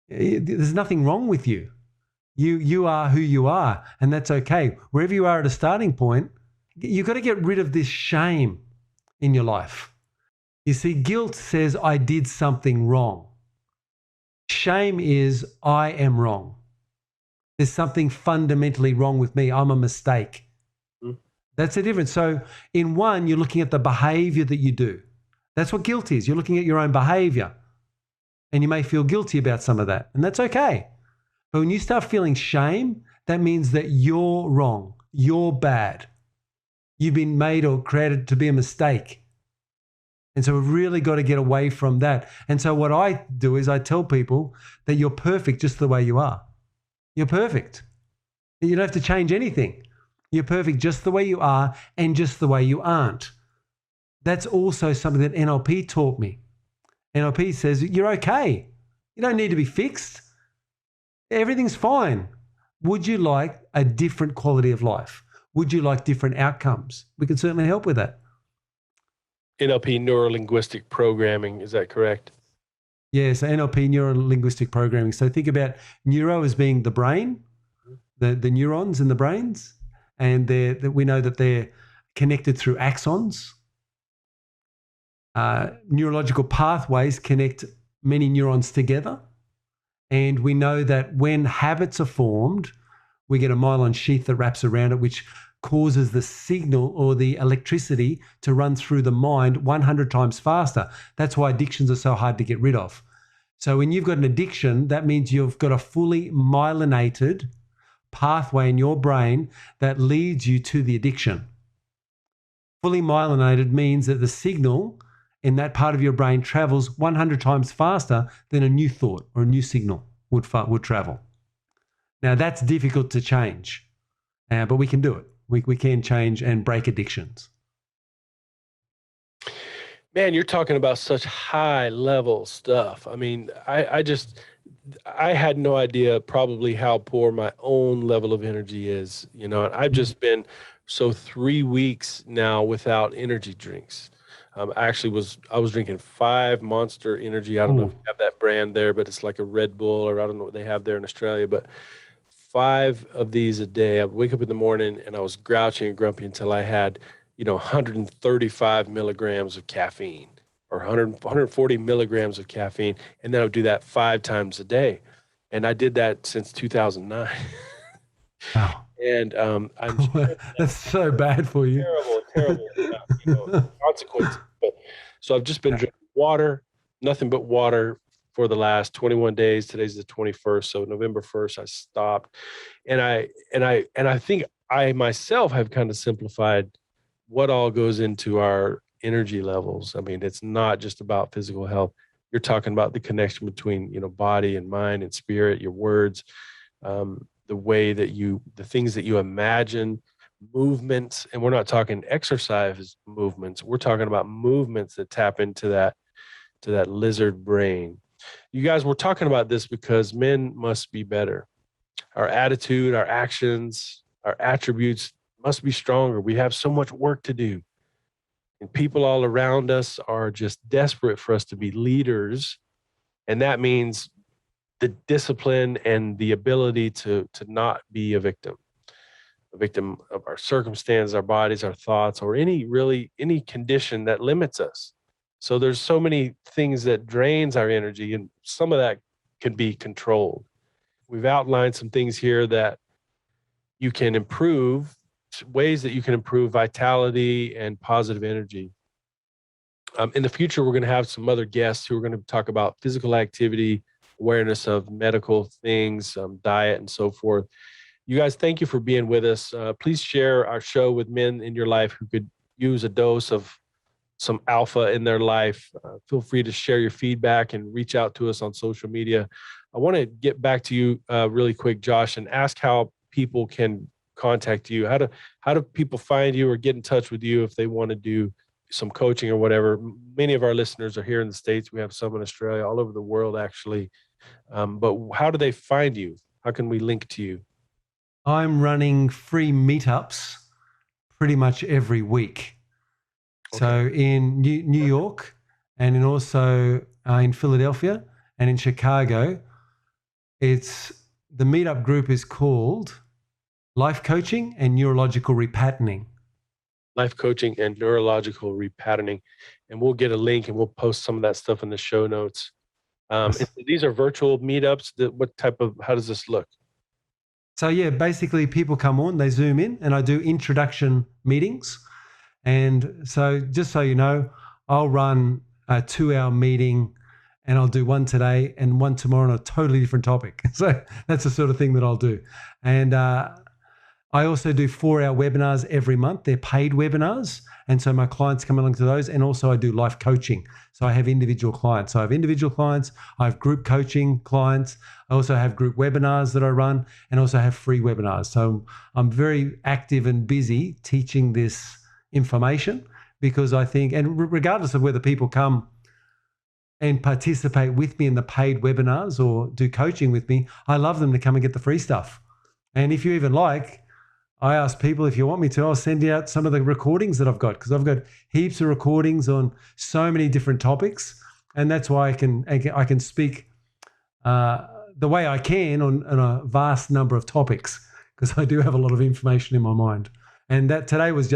There's nothing wrong with you. You are who you are, and that's okay. Wherever you are at a starting point, you've got to get rid of this shame in your life. You see, guilt says I did something wrong. Shame is I am wrong. There's something fundamentally wrong with me. I'm a mistake. That's the difference. So in one, you're looking at the behavior that you do. That's what guilt is. You're looking at your own behavior, and you may feel guilty about some of that, and that's okay. But when you start feeling shame, that means that you're wrong. You're bad. You've been made or created to be a mistake. And so we've really got to get away from that. And so what I do is I tell people that you're perfect just the way you are. You're perfect. You don't have to change anything. You're perfect just the way you are and just the way you aren't. That's also something that NLP taught me. NLP says you're okay. You don't need to be fixed. Everything's fine. Would you like a different quality of life? Would you like different outcomes? We can certainly help with that. NLP, neuro-linguistic programming, is that correct? Yes, NLP, neuro-linguistic programming. So think about neuro as being the brain, the neurons in the brains, and we know that they're connected through axons. Neurological pathways connect many neurons together. And we know that when habits are formed, we get a myelin sheath that wraps around it, which causes the signal or the electricity to run through the mind 100 times faster. That's why addictions are so hard to get rid of. So when you've got an addiction, that means you've got a fully myelinated pathway in your brain that leads you to the addiction. Fully myelinated means that the signal in that part of your brain travels 100 times faster than a new thought or a new signal would travel. Now, that's difficult to change, but we can do it. We can change and break addictions. Man, you're talking about such high level stuff. I mean, I had no idea probably how poor my own level of energy is, and I've just been 3 weeks now without energy drinks. I was drinking 5 Monster Energy. I don't know if you have that brand there, but it's like a Red Bull, or I don't know what they have there in Australia, but 5 of these a day. I would wake up in the morning and I was grouchy and grumpy until I had, 135 milligrams of caffeine. or 140 milligrams of caffeine. And then I would do that 5 times a day. And I did that since 2009. Wow. And I'm sure That's so bad for you. terrible consequences. But, so I've just been drinking water, nothing but water for the last 21 days. Today's the 21st. So November 1st, I stopped. And I think I myself have kind of simplified what all goes into our energy levels. I mean, it's not just about physical health. You're talking about the connection between, body and mind and spirit, your words, the way that the things that you imagine, movements, and we're not talking exercise movements. We're talking about movements that tap into that lizard brain. You guys, we're talking about this because men must be better. Our attitude, our actions, our attributes must be stronger. We have so much work to do. And people all around us are just desperate for us to be leaders. And that means the discipline and the ability to not be a victim of our circumstance, our bodies, our thoughts, or any condition that limits us. So there's so many things that drains our energy, and some of that can be controlled. We've outlined some things here that you can improve, ways that you can improve vitality and positive energy. In the future, we're going to have some other guests who are going to talk about physical activity, awareness of medical things, diet, and so forth. You guys, thank you for being with us. Please share our show with men in your life who could use a dose of some alpha in their life. Feel free to share your feedback and reach out to us on social media. I want to get back to you really quick, Josh, and ask how people can contact you. How do people find you or get in touch with you if they want to do some coaching or whatever? Many of our listeners are here in the States. We have some in Australia, all over the world, actually. But how do they find you? How can we link to you? I'm running free meetups pretty much every week. Okay. So in New York and also in Philadelphia and in Chicago, the meetup group is called Life Coaching and Neurological Repatterning. Life Coaching and Neurological Repatterning. And we'll get a link and we'll post some of that stuff in the show notes. These are virtual meetups. How does this look? So yeah, basically people come on, they Zoom in, and I do introduction meetings. And so just so you know, I'll run a 2-hour meeting and I'll do one today and one tomorrow on a totally different topic. So that's the sort of thing that I'll do. And I also do 4-hour webinars every month. They're paid webinars. And so my clients come along to those. And also I do life coaching. So I have individual clients. So I have individual clients. I have group coaching clients. I also have group webinars that I run and also have free webinars. So I'm very active and busy teaching this information because I think, and regardless of whether people come and participate with me in the paid webinars or do coaching with me, I love them to come and get the free stuff. And if you even like, I ask people, if you want me to, I'll send you out some of the recordings that I've got, because I've got heaps of recordings on so many different topics. And that's why I can speak the way I can on a vast number of topics, because I do have a lot of information in my mind. And that today was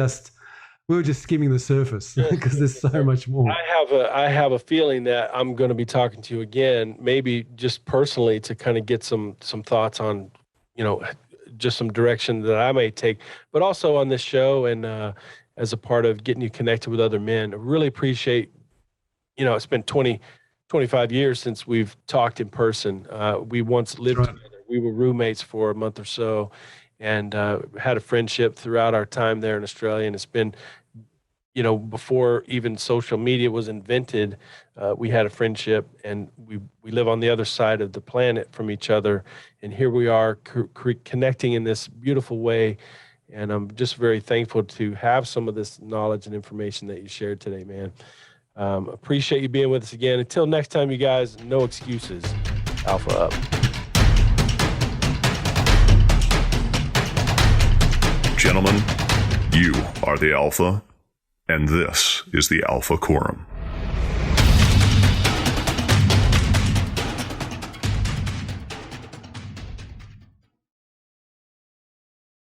we were just skimming the surface because there's so much more. I have a feeling that I'm going to be talking to you again, maybe just personally to kind of get some thoughts on, just some direction that I may take, but also on this show and as a part of getting you connected with other men. I really appreciate, it's been 25 years since we've talked in person. We once lived together. We were roommates for a month or so and had a friendship throughout our time there in Australia. And it's been, before even social media was invented, we had a friendship, and we live on the other side of the planet from each other. And here we are connecting in this beautiful way. And I'm just very thankful to have some of this knowledge and information that you shared today, man. Appreciate you being with us again. Until next time, you guys, no excuses. Alpha up. Gentlemen, you are the Alpha, and this is the Alpha Quorum.